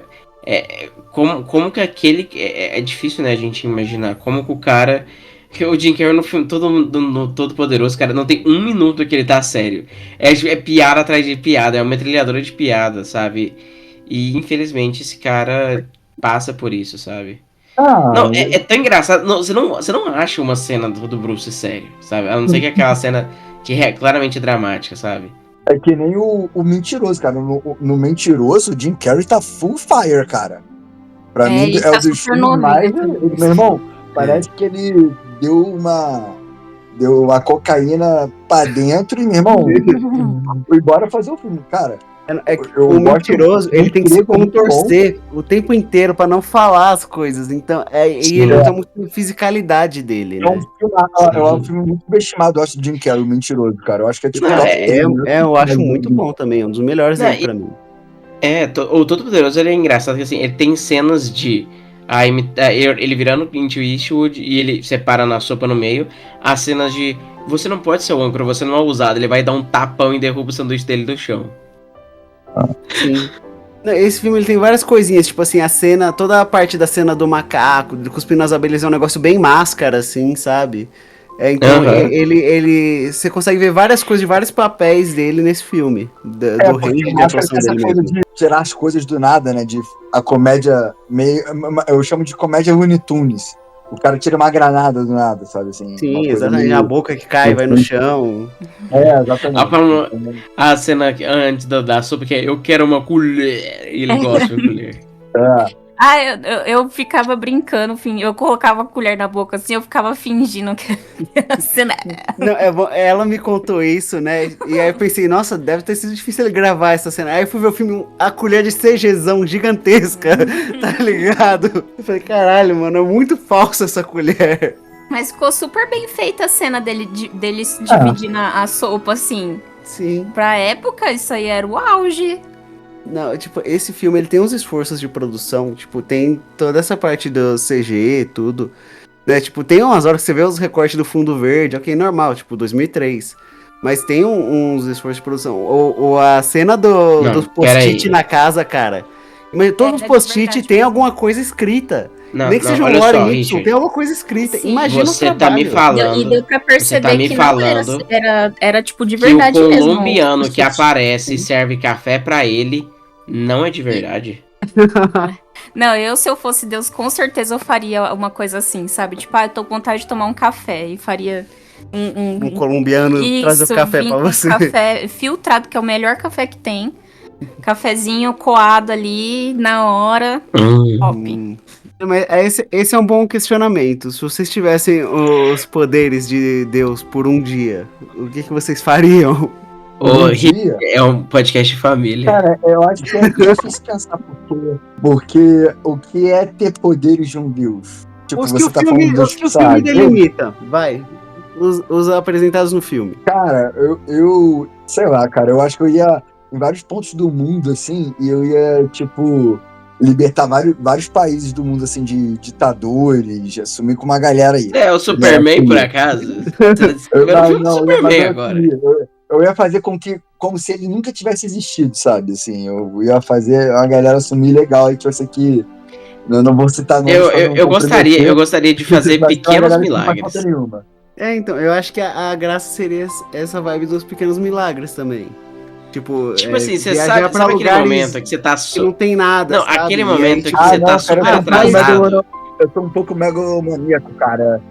Speaker 4: Como que aquele... É difícil, né, a gente imaginar como que o cara... Que o Jim Carrey no filme no Todo Poderoso, cara, não tem um minuto que ele tá sério. É piada atrás de piada, é uma metralhadora de piada, sabe? E infelizmente esse cara passa por isso, sabe? Não, é tão engraçado. Não, você não acha uma cena do Bruce sério, sabe? A não ser que aquela cena que é claramente dramática, sabe?
Speaker 3: É que nem o Mentiroso, cara. No Mentiroso, o Jim Carrey tá full fire, cara. Pra mim, é o dos filmes mais... Meu irmão, parece que ele deu uma cocaína pra dentro e, meu irmão, foi embora fazer o filme, cara.
Speaker 1: O Mentiroso, ele tem que se contorcer o tempo inteiro pra não falar as coisas. Então, e ele usa muito a fisicalidade dele, né?
Speaker 3: É um filme muito subestimado, eu acho, do Jim Carrey, o Mentiroso, cara. Eu acho que é tipo...
Speaker 1: eu acho muito bom também, é um dos melhores dele pra mim.
Speaker 4: O Todo Poderoso, ele é engraçado, que assim, ele tem cenas de... ele virando Clint Eastwood e ele separa na sopa no meio, as cenas de... Você não pode ser o âncora, você não é ousado. Ele vai dar um tapão e derruba o sanduíche dele do chão.
Speaker 1: Sim. Esse filme ele tem várias coisinhas, tipo assim, toda a parte da cena do macaco, de cuspindo as abelhas, é um negócio bem máscara, assim, sabe? Então, você consegue ver várias coisas de vários papéis dele nesse filme, do range de atuação dele mesmo.
Speaker 3: De tirar as coisas do nada, né, a comédia meio, eu chamo de comédia Looney Tunes. O cara tira uma granada do nada, sabe assim?
Speaker 1: Sim, exatamente. Meio... A boca que cai, vai no chão.
Speaker 3: Exatamente.
Speaker 4: A cena antes da sopa que é eu quero uma colher. E ele gosta de colher.
Speaker 2: Eu ficava brincando, eu colocava a colher na boca assim, eu ficava fingindo que a cena...
Speaker 1: Não, ela me contou isso, né? E aí eu pensei, nossa, deve ter sido difícil ele gravar essa cena. Aí eu fui ver o filme, a colher de CGzão gigantesca, tá ligado? Eu falei, caralho, mano, é muito falsa essa colher.
Speaker 2: Mas ficou super bem feita a cena deles dividindo a sopa, assim.
Speaker 1: Sim.
Speaker 2: Pra época, isso aí era o auge.
Speaker 1: Não, tipo, esse filme, ele tem uns esforços de produção, tipo, tem toda essa parte do CG e tudo, né, tipo, tem umas horas que você vê os recortes do fundo verde, ok, normal, tipo, 2003, Mas tem uns esforços de produção. Ou a cena do post-it na casa, cara. Mas todos os post-it tem alguma coisa escrita. Nem que seja um Lore Y, tem alguma coisa escrita. Sim. Imagina
Speaker 4: você
Speaker 1: o trabalho.
Speaker 4: Tá me falando.
Speaker 2: E deu pra perceber que
Speaker 4: não
Speaker 2: era tipo de verdade
Speaker 4: mesmo.
Speaker 2: Que
Speaker 4: o colombiano que aparece e serve café pra ele não é de verdade.
Speaker 2: Não, se eu fosse Deus, com certeza eu faria uma coisa assim, sabe? Tipo, eu tô com vontade de tomar um café e faria
Speaker 1: um colombiano trazer o café pra você.
Speaker 2: Um café filtrado, que é o melhor café que tem. Cafezinho coado ali na hora. Top.
Speaker 1: Mas esse é um bom questionamento. Se vocês tivessem os poderes de Deus por um dia, o que vocês fariam?
Speaker 4: É um podcast de família.
Speaker 3: Cara, eu acho que é difícil pensar porque o que é ter poderes de um Deus? Tipo,
Speaker 1: os que o filme delimita, vai. Os apresentados no filme.
Speaker 3: Cara, eu sei lá, cara, eu acho que eu ia em vários pontos do mundo, assim, e eu ia, tipo, libertar vários países do mundo, assim, de ditadores, assumir com uma galera aí.
Speaker 4: É, o Superman, por acaso?
Speaker 3: Não, Superman agora. Eu ia fazer como se ele nunca tivesse existido, sabe? Assim, eu ia fazer uma galera assumir legal, e tipo, essa aqui. Eu não vou citar nomes.
Speaker 4: Eu gostaria de fazer pequenos milagres.
Speaker 1: Então, eu acho que a graça seria essa vibe dos pequenos milagres também. Tipo
Speaker 4: assim, você sabe aquele momento que você tá
Speaker 1: que não tem nada.
Speaker 4: Não,
Speaker 1: sabe?
Speaker 4: aquele momento que você tá super atrasado.
Speaker 3: Eu sou um pouco megalomaniaco, cara.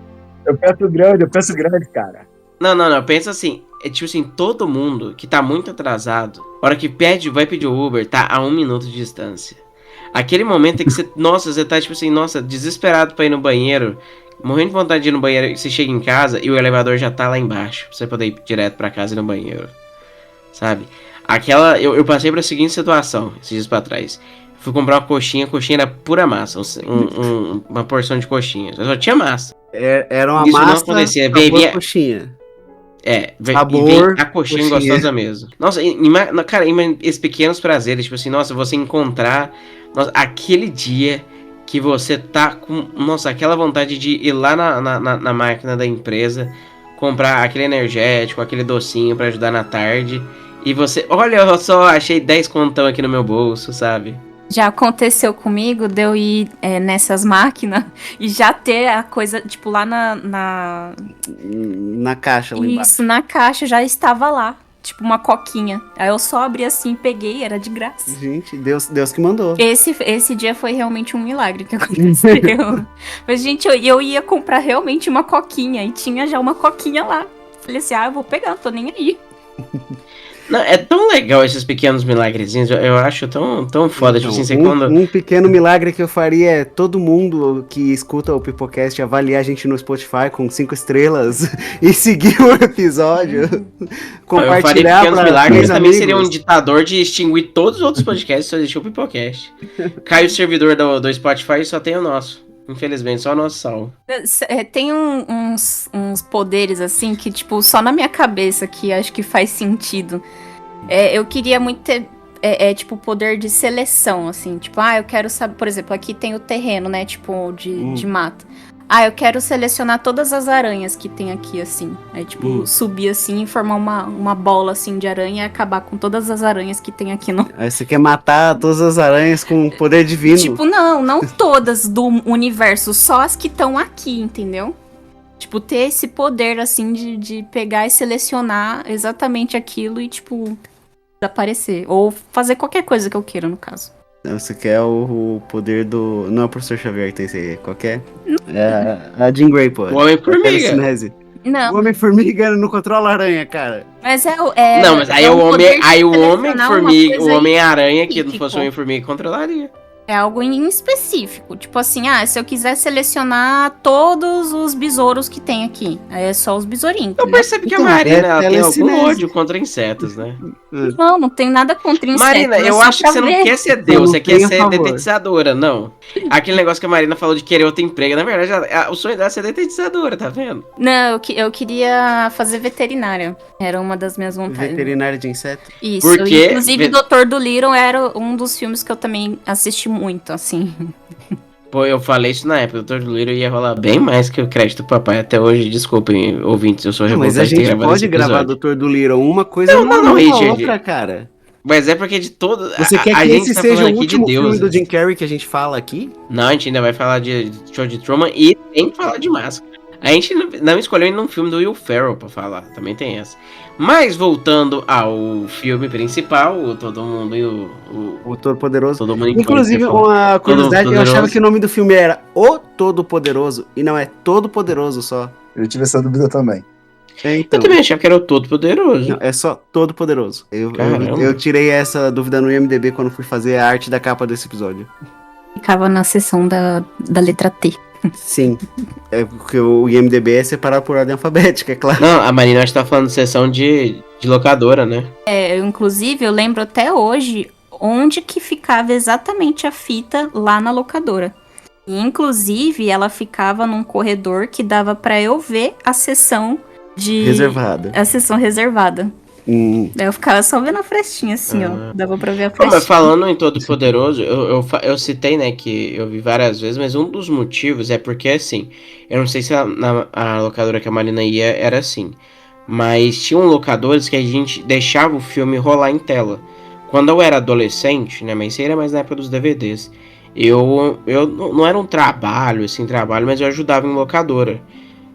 Speaker 3: Eu peço grande, cara.
Speaker 4: Não, pensa assim. É tipo assim, todo mundo que tá muito atrasado, a hora que vai pedir o Uber, tá a 1 minuto de distância. Aquele momento em que você tá tipo assim, desesperado pra ir no banheiro, morrendo de vontade de ir no banheiro, você chega em casa e o elevador já tá lá embaixo, pra você poder ir direto pra casa e no banheiro. Sabe? Eu passei pra seguinte situação, esses dias pra trás. Fui comprar uma coxinha, a coxinha era pura massa, uma porção de coxinha. Só tinha massa.
Speaker 1: Era uma
Speaker 4: Isso
Speaker 1: massa,
Speaker 4: não acontecia.
Speaker 1: Coxinha.
Speaker 4: Sabor, a coxinha gostosa mesmo. Nossa, cara, esses pequenos prazeres, tipo assim, você encontrar aquele dia que você tá com, aquela vontade de ir lá na máquina da empresa, comprar aquele energético, aquele docinho pra ajudar na tarde, e você, olha só, achei 10 contão aqui no meu bolso, sabe?
Speaker 2: Já aconteceu comigo de eu ir nessas máquinas e já ter a coisa, tipo, lá na
Speaker 1: caixa lá embaixo.
Speaker 2: Isso, na caixa já estava lá, tipo uma coquinha. Aí eu só abri assim, peguei, era de graça.
Speaker 1: Gente, Deus que mandou.
Speaker 2: Esse dia foi realmente um milagre que aconteceu. Mas, gente, eu ia comprar realmente uma coquinha e tinha já uma coquinha lá. Falei assim, eu vou pegar, não tô nem aí.
Speaker 4: Não, é tão legal esses pequenos milagrezinhos, eu acho tão foda. Tipo assim,
Speaker 1: um pequeno milagre que eu faria é todo mundo que escuta o Pipocast avaliar a gente no Spotify com 5 estrelas e seguir o episódio. Compartilhar.
Speaker 4: Eu faria pequenos milagres, também seria um ditador de extinguir todos os outros podcasts, só deixou o Pipocast. Cai o servidor do Spotify e só tem o nosso. Infelizmente, só o nosso salvo.
Speaker 2: Tem uns poderes, assim, que, tipo, só na minha cabeça que acho que faz sentido. Eu queria muito ter, tipo, poder de seleção, assim. Tipo, eu quero saber... Por exemplo, aqui tem o terreno, né? Tipo, de mata. Eu quero selecionar todas as aranhas que tem aqui, assim. Aí, tipo, subir, assim, e formar uma bola, assim, de aranha e acabar com todas as aranhas que tem aqui no...
Speaker 1: Aí você quer matar todas as aranhas com poder divino.
Speaker 2: Tipo, não todas do universo, só as que estão aqui, entendeu? Tipo, ter esse poder, assim, de pegar e selecionar exatamente aquilo e, tipo, desaparecer. Ou fazer qualquer coisa que eu queira, no caso.
Speaker 1: Você quer o poder do... Não é o Professor Xavier que tem esse aí, qualquer? É a Jean Grey, pô.
Speaker 4: O Homem-Formiga.
Speaker 2: Não.
Speaker 1: O Homem-Formiga não controla a aranha, cara.
Speaker 2: Mas
Speaker 4: não, mas aí o Homem-Formiga, o Homem-Aranha, que não fosse o Homem-Formiga, controlaria.
Speaker 2: É algo em específico. Tipo assim, se eu quiser selecionar todos os besouros que tem aqui. Aí é só os besourinhos.
Speaker 4: Eu percebo que a Marina tem algum ódio contra insetos, né?
Speaker 2: Não tem nada contra insetos.
Speaker 4: Marina, eu acho que você não quer ser Deus, você quer ser detetizadora, não. Aquele negócio que a Marina falou de querer outro emprego, na verdade, o sonho dela é ser detetizadora, tá vendo?
Speaker 2: Não, eu queria fazer veterinária. Era uma das minhas vontades.
Speaker 1: Veterinária de inseto?
Speaker 2: Isso, inclusive Dr. Dolittle era um dos filmes que eu também assisti muito, assim.
Speaker 4: Pô, eu falei isso na época, o Dr. Dolittle ia rolar bem mais que o crédito do papai. Até hoje, desculpem, ouvintes, eu sou
Speaker 1: Mas a
Speaker 4: revoltado de ter
Speaker 1: gente
Speaker 4: gravado esse
Speaker 1: pode gravar
Speaker 4: episódio.
Speaker 1: Dr. Dolittle, uma coisa não
Speaker 4: não,
Speaker 1: anula a
Speaker 4: gente,
Speaker 1: outra, cara.
Speaker 4: Mas é porque de todo...
Speaker 1: Você quer
Speaker 4: a
Speaker 1: que
Speaker 4: gente
Speaker 1: esse
Speaker 4: tá
Speaker 1: seja o
Speaker 4: falando aqui de
Speaker 1: último filme
Speaker 4: deuses.
Speaker 1: do Jim Carrey que a gente fala aqui?
Speaker 4: Não, a gente ainda vai falar de Show de Truman e tem que falar de Máscara. A gente não escolheu ainda um filme do Will Ferrell pra falar, também tem essa. Mas voltando ao filme principal, o Todo Mundo e
Speaker 1: O Todo-Poderoso.
Speaker 4: Todo Mundo em
Speaker 1: Inclusive,
Speaker 4: Pânico,
Speaker 1: uma curiosidade, eu achava
Speaker 4: Todo-Poderoso.
Speaker 1: que o nome do filme era O Todo-Poderoso, e não é Todo-Poderoso só.
Speaker 3: Eu tive essa dúvida também.
Speaker 1: Então,
Speaker 4: Eu também achava que era o Todo Poderoso.
Speaker 1: não, é só Todo-Poderoso.
Speaker 4: Caramba.
Speaker 1: Eu tirei essa dúvida no IMDb quando fui fazer a arte da capa desse episódio.
Speaker 2: Ficava na seção da letra T.
Speaker 1: Sim, é porque o IMDb é separado por ordem alfabética, é claro.
Speaker 4: Não, a Marina acho que tá falando de sessão de locadora, né?
Speaker 2: Inclusive, eu lembro até hoje onde que ficava exatamente a fita lá na locadora. E, inclusive, ela ficava num corredor que dava pra eu ver a sessão de...
Speaker 1: Reservada.
Speaker 2: A sessão reservada. Daí eu ficava só vendo a frestinha, assim, ó. Dava pra ver a
Speaker 4: Pô,
Speaker 2: frestinha.
Speaker 4: mas falando em Todo Poderoso, eu citei, né, que eu vi várias vezes, mas um dos motivos é porque, assim, eu não sei se a locadora que a Marina ia era assim, mas tinham locadores que a gente deixava o filme rolar em tela. Quando eu era adolescente, né, mas isso era mais na época dos DVDs, eu não era um trabalho, mas eu ajudava em locadora.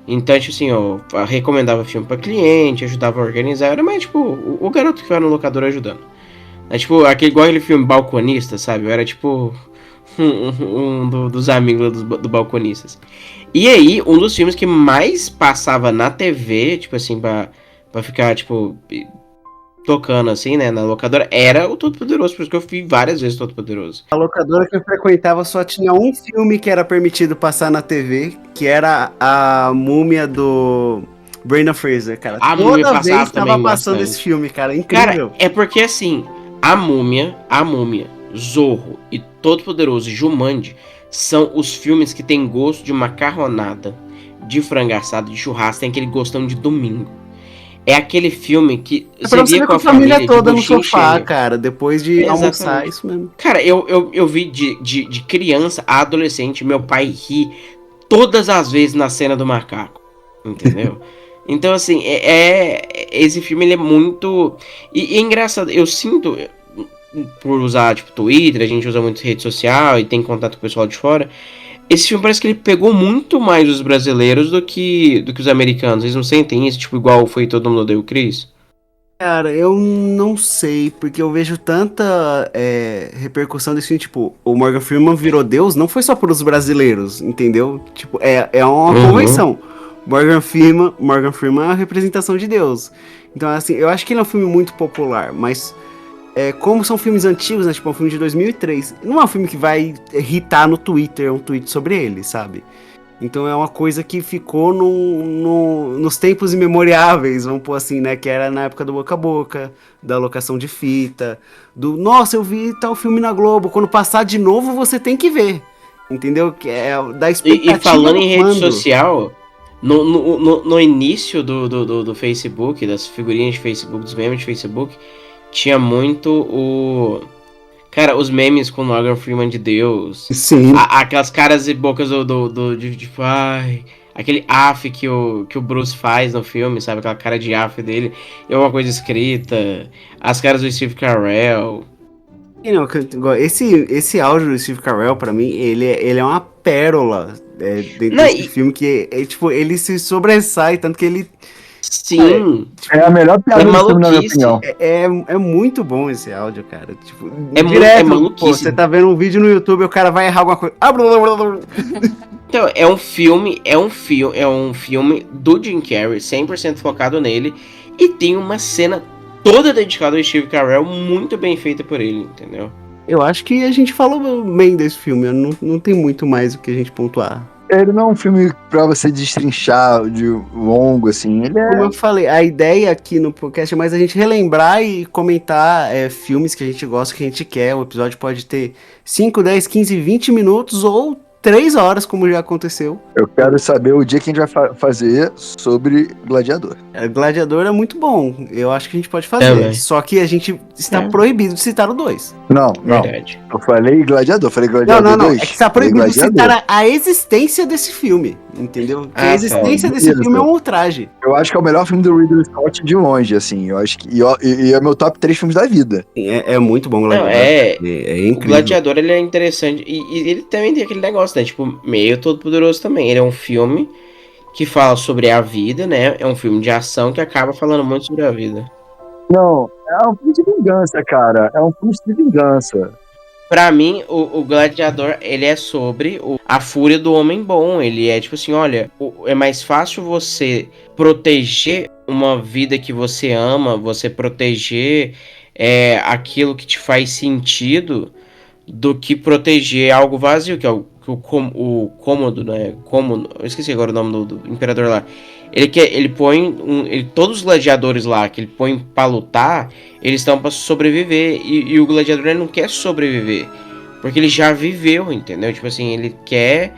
Speaker 4: Então, tipo assim, eu recomendava filme pra cliente, ajudava a organizar. Era mais, tipo, o garoto que vai no locador ajudando. É tipo, igual aquele filme Balconista, sabe? Eu era, tipo, dos amigos do Balconistas. E aí, um dos filmes que mais passava na TV, tipo assim, pra ficar, tipo, tocando assim, né, na locadora, era o Todo Poderoso. Por isso que eu vi várias vezes o Todo Poderoso.
Speaker 1: A locadora que eu frequentava só tinha um filme que era permitido passar na TV, que era a múmia do Brendan Fraser, cara.
Speaker 4: A Múmia
Speaker 1: Toda
Speaker 4: passava
Speaker 1: vez tava
Speaker 4: também
Speaker 1: passando
Speaker 4: bastante.
Speaker 1: esse filme, cara. Incrível.
Speaker 4: Cara, é porque assim, a Múmia, Zorro e Todo Poderoso e Jumanji são os filmes que tem gosto de macarronada, de frango assado, de churrasco, tem aquele gostão de domingo. É aquele filme que
Speaker 1: É pra você ver com a família toda no sofá,
Speaker 4: cheio.
Speaker 1: cara, depois de
Speaker 4: Exatamente.
Speaker 1: almoçar, isso mesmo.
Speaker 4: Cara, eu vi de criança a adolescente, meu pai ri todas as vezes na cena do macaco, entendeu? Então, assim, esse filme ele é muito... E é engraçado, eu sinto, por usar, tipo, Twitter, a gente usa muito rede social e tem contato com o pessoal de fora, esse filme parece que ele pegou muito mais os brasileiros do que os americanos. Eles não sentem isso, tipo, igual foi Todo Mundo Odeia o Chris?
Speaker 1: Cara, eu não sei, porque eu vejo tanta repercussão desse filme, tipo, o Morgan Freeman virou Deus, não foi só para os brasileiros, entendeu? Tipo, é uma convenção. Morgan Freeman é a representação de Deus. Então, assim, eu acho que ele é um filme muito popular, mas como são filmes antigos, né, tipo, é um filme de 2003, não é um filme que vai irritar no Twitter, um tweet sobre ele, sabe? Então é uma coisa que ficou nos tempos imemoriáveis, vamos pôr assim, né? Que era na época do boca a boca, da locação de fita, do nossa, eu vi tal filme na Globo, quando passar de novo você tem que ver, entendeu? Que é da expectativa.
Speaker 4: E falando em rede social, no início do Facebook, das figurinhas de Facebook, dos memes de Facebook, tinha muito Cara, os memes com Morgan Freeman de Deus.
Speaker 1: Sim.
Speaker 4: Aquelas caras e bocas de tipo, ai. Aquele af que o Bruce faz no filme, sabe? Aquela cara de af dele. É uma coisa escrita. As caras do Steve Carell.
Speaker 1: Não, esse áudio do Steve Carell, pra mim, ele é uma pérola dentro desse filme, que tipo, ele se sobressai, tanto que ele...
Speaker 4: Sim.
Speaker 3: É a melhor piada do filme, na minha opinião.
Speaker 1: É muito bom esse áudio, cara. Tipo,
Speaker 4: é maluquice.
Speaker 1: Pô, você tá vendo um vídeo no YouTube e o cara vai errar alguma coisa.
Speaker 4: Então, é um filme do Jim Carrey, 100% focado nele, e tem uma cena toda dedicada ao Steve Carell, muito bem feita por ele, entendeu?
Speaker 1: Eu acho que a gente falou bem desse filme, não tem muito mais o que a gente pontuar.
Speaker 3: Ele não é um filme pra você destrinchar de longo, assim. Ele é...
Speaker 1: Como eu falei, a ideia aqui no podcast é mais a gente relembrar e comentar filmes que a gente gosta, que a gente quer. O episódio pode ter 5, 10, 15, 20 minutos ou 3 horas, como já aconteceu.
Speaker 3: Eu quero saber o dia que a gente vai fazer sobre Gladiador.
Speaker 1: Gladiador é muito bom. Eu acho que a gente pode fazer. Só que a gente está proibido de citar o 2.
Speaker 3: Não.
Speaker 4: Verdade.
Speaker 3: Eu falei Gladiador,
Speaker 1: Não.
Speaker 3: 2.
Speaker 1: É que está proibido de citar a existência desse filme. Entendeu? Porque a existência desse filme é um ultraje.
Speaker 3: Eu acho que é o melhor filme do Ridley Scott de longe, assim. Eu acho que. E é meu top 3 filmes da vida.
Speaker 1: É muito bom o
Speaker 4: Gladiador.
Speaker 1: É incrível.
Speaker 4: O Gladiador, ele é interessante. E ele também tem aquele negócio, né? Tipo, meio Todo-Poderoso também. Ele é um filme que fala sobre a vida, né? É um filme de ação que acaba falando muito sobre a vida.
Speaker 3: Não, é um filme de vingança, cara. É um filme de vingança.
Speaker 4: Pra mim, o Gladiador, ele é sobre a fúria do homem bom. Ele é tipo assim, olha, é mais fácil você proteger uma vida que você ama, você proteger aquilo que te faz sentido, do que proteger algo vazio, que é o Cômodo, né? Eu esqueci agora o nome do imperador lá. Ele põe todos os gladiadores lá que ele põe pra lutar, eles estão pra sobreviver. E o gladiador, ele não quer sobreviver, porque ele já viveu, entendeu? Tipo assim, ele quer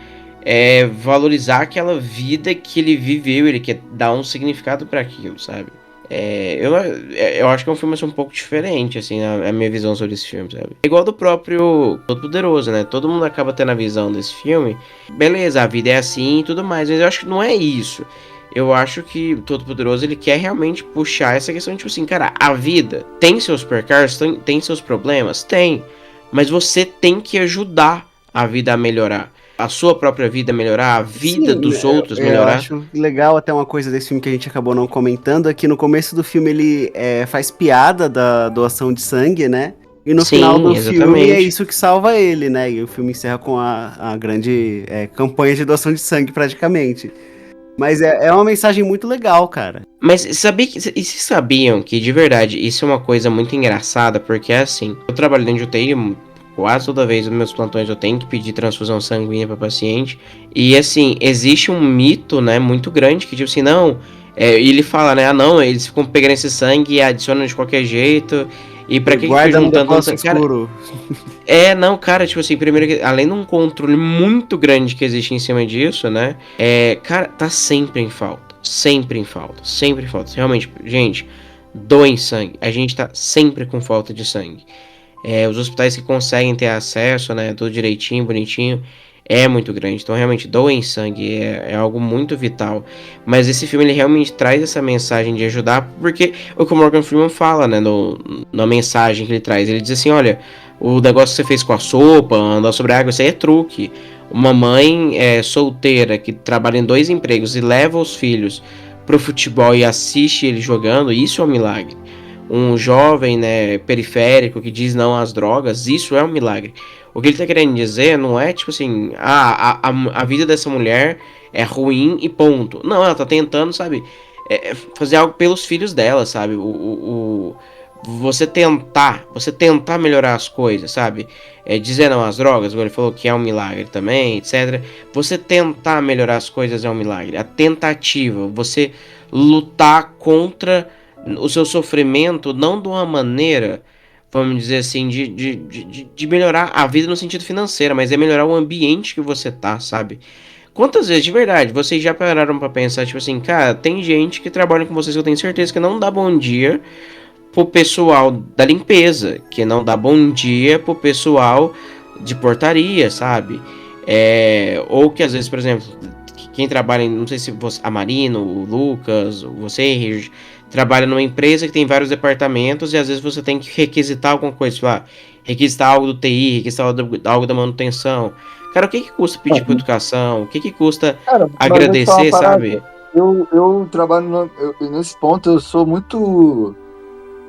Speaker 4: valorizar aquela vida que ele viveu, ele quer dar um significado pra aquilo, sabe? Eu acho que é um filme assim, um pouco diferente, assim, a minha visão sobre esse filme, sabe? Igual do próprio Todo-Poderoso, né? Todo mundo acaba tendo a visão desse filme. Beleza, a vida é assim e tudo mais, mas eu acho que não é isso. Eu acho que o Todo-Poderoso, ele quer realmente puxar essa questão, tipo assim, cara, a vida tem seus percalços, tem seus problemas? Tem. Mas você tem que ajudar a vida a melhorar. A sua própria vida melhorar, a vida dos outros melhorar.
Speaker 1: Eu acho legal até uma coisa desse filme que a gente acabou não comentando, é que no começo do filme ele faz piada da doação de sangue, né? E no final do filme é isso que salva ele, né? E o filme encerra com a grande campanha de doação de sangue, praticamente. Mas é uma mensagem muito legal, cara.
Speaker 4: Mas vocês sabiam que, de verdade, isso é uma coisa muito engraçada? Porque, assim, eu trabalho dentro de UTI, quase toda vez nos meus plantões eu tenho que pedir transfusão sanguínea para paciente. E, assim, existe um mito, né, muito grande, que, tipo assim, não... ele fala, né, eles ficam pegando esse sangue e adicionam de qualquer jeito... E pra que
Speaker 1: fica juntando tanto escuro?
Speaker 4: Cara, tipo assim, primeiro, além de um controle muito grande que existe em cima disso, né? Cara, tá sempre em falta. Sempre em falta. Realmente, gente, doem sangue. A gente tá sempre com falta de sangue. Os hospitais que conseguem ter acesso, né? Tudo direitinho, bonitinho. É muito grande, então realmente doem sangue, é algo muito vital. Mas esse filme, ele realmente traz essa mensagem de ajudar, porque o que o Morgan Freeman fala, né, na mensagem que ele traz, ele diz assim, olha, o negócio que você fez com a sopa, andar sobre a água, isso aí é truque. Uma mãe solteira que trabalha em 2 empregos e leva os filhos pro futebol e assiste ele jogando, isso é um milagre. Um jovem, né, periférico que diz não às drogas, isso é um milagre. O que ele tá querendo dizer não é tipo assim, a vida dessa mulher é ruim e ponto. Não, ela tá tentando, sabe, fazer algo pelos filhos dela, sabe? Você tentar melhorar as coisas, sabe? Dizer não às drogas, ele falou que é um milagre também, etc. Você tentar melhorar as coisas é um milagre. A tentativa, você lutar contra o seu sofrimento, não de uma maneira, vamos dizer assim, de melhorar a vida no sentido financeiro, mas é melhorar o ambiente que você tá, sabe? Quantas vezes, de verdade, vocês já pararam pra pensar, tipo assim, cara, tem gente que trabalha com vocês que eu tenho certeza que não dá bom dia pro pessoal da limpeza, que não dá bom dia pro pessoal de portaria, sabe? Ou que às vezes, por exemplo, quem trabalha, não sei se você, a Marina, o Lucas, você, trabalha numa empresa que tem vários departamentos e às vezes você tem que requisitar alguma coisa, tipo, requisitar algo do TI, requisitar algo da manutenção. Cara, o que custa pedir por educação? O que custa agradecer, sabe?
Speaker 3: Eu trabalho nesse ponto, eu sou muito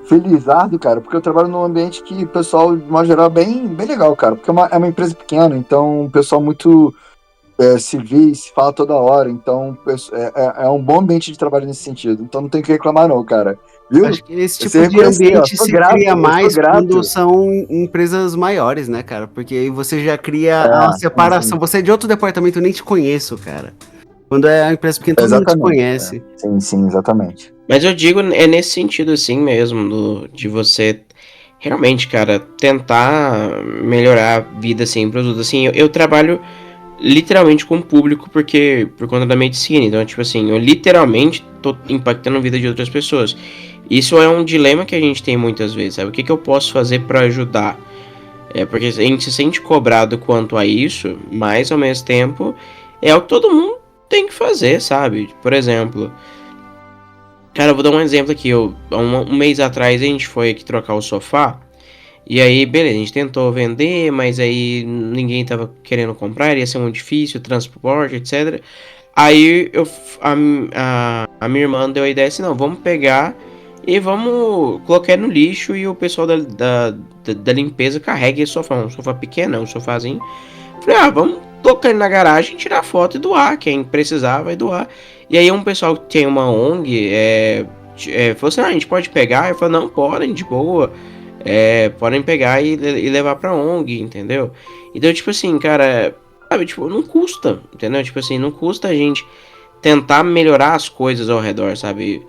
Speaker 3: felizardo, cara, porque eu trabalho num ambiente que o pessoal, de uma geral, é bem legal, cara, porque é uma empresa pequena, então o pessoal muito se vê e se fala toda hora, então é um bom ambiente de trabalho nesse sentido, então não tem que reclamar não, cara. Viu?
Speaker 1: Acho que esse tipo de ambiente se cria mais quando são empresas maiores, né, cara? Porque aí você já cria a separação. Sim. Você é de outro departamento, eu nem te conheço, cara. Quando é a empresa pequena, todo mundo te conhece.
Speaker 3: Sim, exatamente.
Speaker 4: Mas eu digo, é nesse sentido assim mesmo, de você realmente, cara, tentar melhorar a vida, assim, produto. Assim, eu trabalho literalmente com o público, porque por conta da medicina. Então, tipo assim, eu literalmente tô impactando a vida de outras pessoas. Isso é um dilema que a gente tem muitas vezes, sabe? O que eu posso fazer para ajudar? Porque a gente se sente cobrado quanto a isso, mas ao mesmo tempo é o que todo mundo tem que fazer, sabe? Por exemplo, cara, eu vou dar um exemplo aqui. Um mês atrás a gente foi aqui trocar o sofá. E aí, beleza, a gente tentou vender, mas aí ninguém tava querendo comprar, ia ser muito difícil, transporte, etc. Aí a minha irmã deu a ideia assim, não, vamos pegar e vamos colocar no lixo e o pessoal da limpeza carrega esse sofá, um sofá pequeno, um sofazinho. Falei, vamos colocar ele na garagem, tirar foto e doar, quem precisar vai doar. E aí um pessoal que tem uma ONG falou assim, a gente pode pegar? Eu falei, não, podem, de boa. Podem pegar e levar pra ONG, entendeu? Então, tipo assim, cara, sabe, tipo, não custa, entendeu? Tipo assim, não custa a gente tentar melhorar as coisas ao redor, sabe?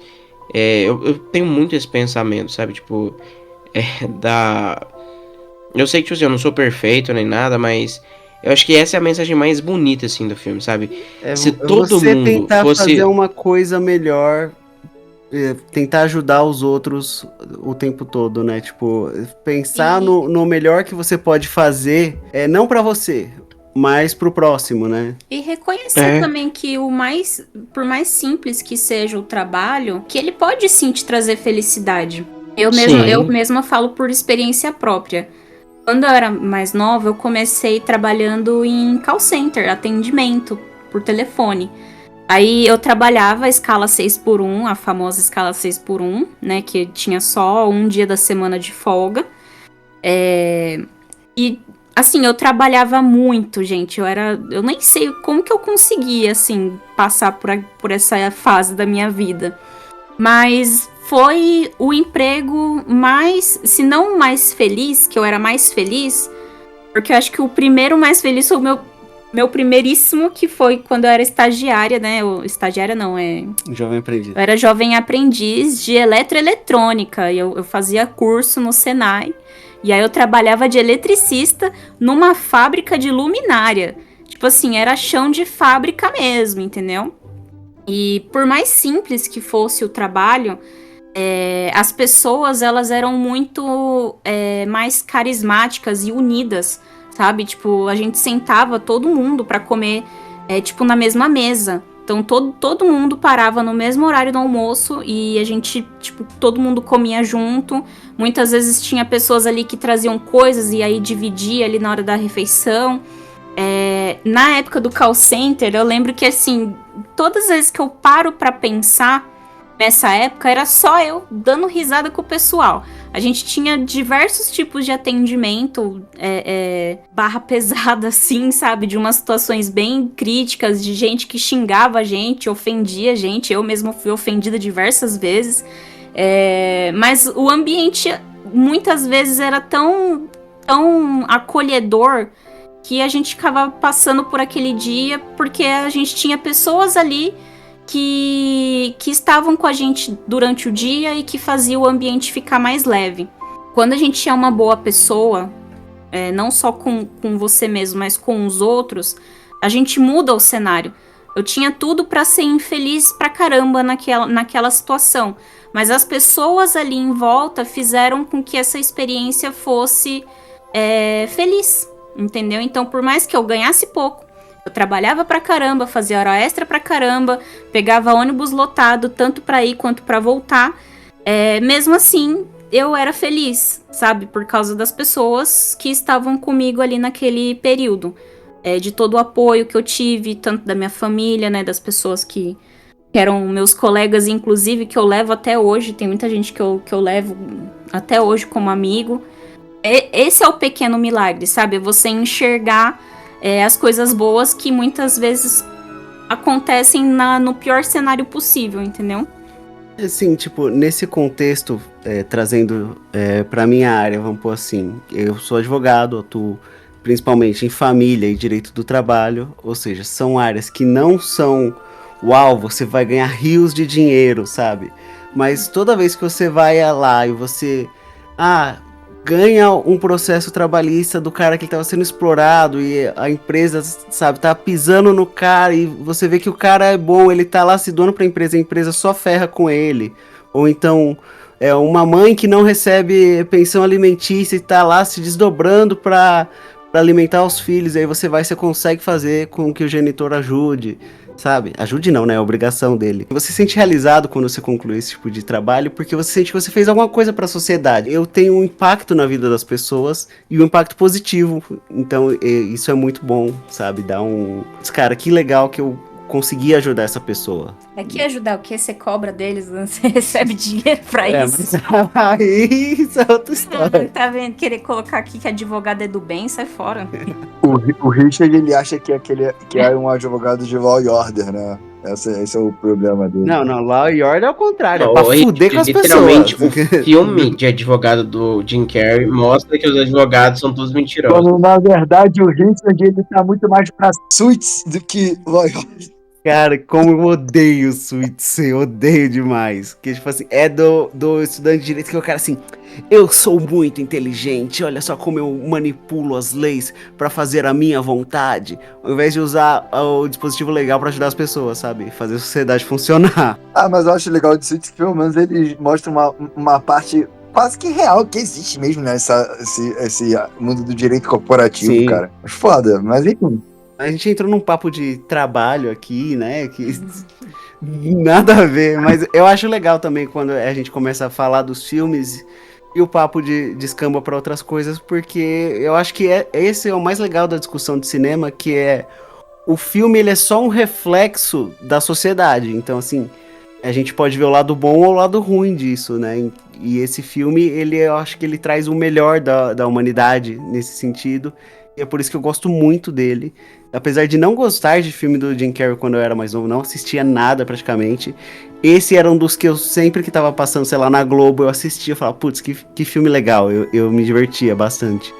Speaker 4: Eu tenho muito esse pensamento, sabe? Tipo, eu sei que, tipo assim, eu não sou perfeito nem nada, mas eu acho que essa é a mensagem mais bonita, assim, do filme, sabe? Se todo
Speaker 1: você
Speaker 4: mundo
Speaker 1: tentar
Speaker 4: fosse...
Speaker 1: fazer uma coisa melhor, tentar ajudar os outros o tempo todo, né? Tipo, pensar no melhor que você pode fazer, não pra você, mas pro próximo, né?
Speaker 2: E reconhecer também que por mais simples que seja o trabalho, que ele pode sim te trazer felicidade. Eu mesma falo por experiência própria. Quando eu era mais nova, eu comecei trabalhando em call center, atendimento por telefone. Aí eu trabalhava a escala 6x1, a famosa escala 6x1, né? Que tinha só um dia da semana de folga. E, assim, eu trabalhava muito, gente. Eu nem sei como que eu conseguia, assim, passar por essa fase da minha vida. Mas foi o emprego mais, se não o mais feliz, que eu era mais feliz, porque eu acho que o primeiro mais feliz foi o meu primeiríssimo, que foi quando eu era estagiária, né? Estagiária não,
Speaker 1: Jovem aprendiz.
Speaker 2: Eu era jovem aprendiz de eletroeletrônica, e eu fazia curso no Senai, e aí eu trabalhava de eletricista numa fábrica de luminária. Tipo assim, era chão de fábrica mesmo, entendeu? E por mais simples que fosse o trabalho, as pessoas, elas eram muito mais carismáticas e unidas, sabe? Tipo, a gente sentava todo mundo pra comer, tipo, na mesma mesa. Então, todo mundo parava no mesmo horário do almoço e a gente, tipo, todo mundo comia junto. Muitas vezes tinha pessoas ali que traziam coisas e aí dividia ali na hora da refeição. Na época do call center, eu lembro que, assim, todas as vezes que eu paro pra pensar nessa época, era só eu dando risada com o pessoal. A gente tinha diversos tipos de atendimento, barra pesada, assim, sabe? De umas situações bem críticas, de gente que xingava a gente, ofendia a gente. Eu mesma fui ofendida diversas vezes. Mas o ambiente, muitas vezes, era tão acolhedor que a gente ficava passando por aquele dia porque a gente tinha pessoas ali que estavam com a gente durante o dia e que fazia o ambiente ficar mais leve. Quando a gente é uma boa pessoa, não só com você mesmo, mas com os outros, a gente muda o cenário. Eu tinha tudo pra ser infeliz pra caramba naquela situação, mas as pessoas ali em volta fizeram com que essa experiência fosse feliz, entendeu? Então, por mais que eu ganhasse pouco, eu trabalhava pra caramba, fazia hora extra pra caramba, pegava ônibus lotado, tanto pra ir quanto pra voltar. Mesmo assim, eu era feliz, sabe? Por causa das pessoas que estavam comigo ali naquele período. De todo o apoio que eu tive, tanto da minha família, né? Das pessoas que eram meus colegas, inclusive, que eu levo até hoje. Tem muita gente que eu levo até hoje como amigo. Esse é o pequeno milagre, sabe? Você enxergar as coisas boas que muitas vezes acontecem no pior cenário possível, entendeu?
Speaker 1: Assim, tipo, nesse contexto, trazendo pra minha área, vamos pôr assim, eu sou advogado, atuo principalmente em família e direito do trabalho, ou seja, são áreas que não são, uau, você vai ganhar rios de dinheiro, sabe? Mas toda vez que você vai lá e você, ganha um processo trabalhista do cara que estava sendo explorado e a empresa, sabe, tá pisando no cara e você vê que o cara é bom, ele tá lá se doando pra empresa, a empresa só ferra com ele. Ou então, uma mãe que não recebe pensão alimentícia e tá lá se desdobrando pra alimentar os filhos, aí você consegue fazer com que o genitor ajude. Sabe? Ajude não, né? É a obrigação dele. Você se sente realizado quando você conclui esse tipo de trabalho, porque você sente que você fez alguma coisa pra sociedade. Eu tenho um impacto na vida das pessoas e um impacto positivo. Então, isso é muito bom, sabe? Dá um... Cara, que legal que eu consegui ajudar essa pessoa.
Speaker 2: É que ajudar o quê? Você cobra deles, você recebe dinheiro pra isso.
Speaker 1: Mas isso é outra história.
Speaker 2: Tá vendo? Querer colocar aqui que advogado é do bem, sai fora.
Speaker 3: O Richard, ele acha que é um advogado de Law and Order, né? Esse é o problema dele.
Speaker 1: Não, Law and Order é o contrário,
Speaker 4: não,
Speaker 1: é pra fuder com as
Speaker 4: literalmente,
Speaker 1: pessoas.
Speaker 4: Literalmente, o filme de advogado do Jim Carrey mostra que os advogados são todos mentirosos.
Speaker 3: Quando, na verdade, o Richard, ele tá muito mais pra Suits do que Law and Order.
Speaker 1: Cara, como eu odeio Suits, eu odeio demais. Que, tipo assim, é do estudante de direito que é o cara assim, eu sou muito inteligente, olha só como eu manipulo as leis pra fazer a minha vontade, ao invés de usar o dispositivo legal pra ajudar as pessoas, sabe? Fazer a sociedade funcionar.
Speaker 3: Ah, mas eu acho legal de Suits que pelo menos ele mostra uma parte quase que real, que existe mesmo, né? Esse mundo do direito corporativo,
Speaker 1: Sim.
Speaker 3: cara. Foda, mas enfim.
Speaker 1: A gente entrou num papo de trabalho aqui, né? Que nada a ver, mas eu acho legal também quando a gente começa a falar dos filmes e o papo descamba para outras coisas, porque eu acho que esse é o mais legal da discussão de cinema, que é o filme ele é só um reflexo da sociedade. Então, assim, a gente pode ver o lado bom ou o lado ruim disso, né? E esse filme, eu acho que ele traz o melhor da humanidade nesse sentido. E é por isso que eu gosto muito dele. Apesar de não gostar de filme do Jim Carrey quando eu era mais novo, não assistia nada praticamente. Esse era um dos que eu sempre que tava passando, sei lá, na Globo, eu assistia e falava, putz, que filme legal, eu me divertia bastante.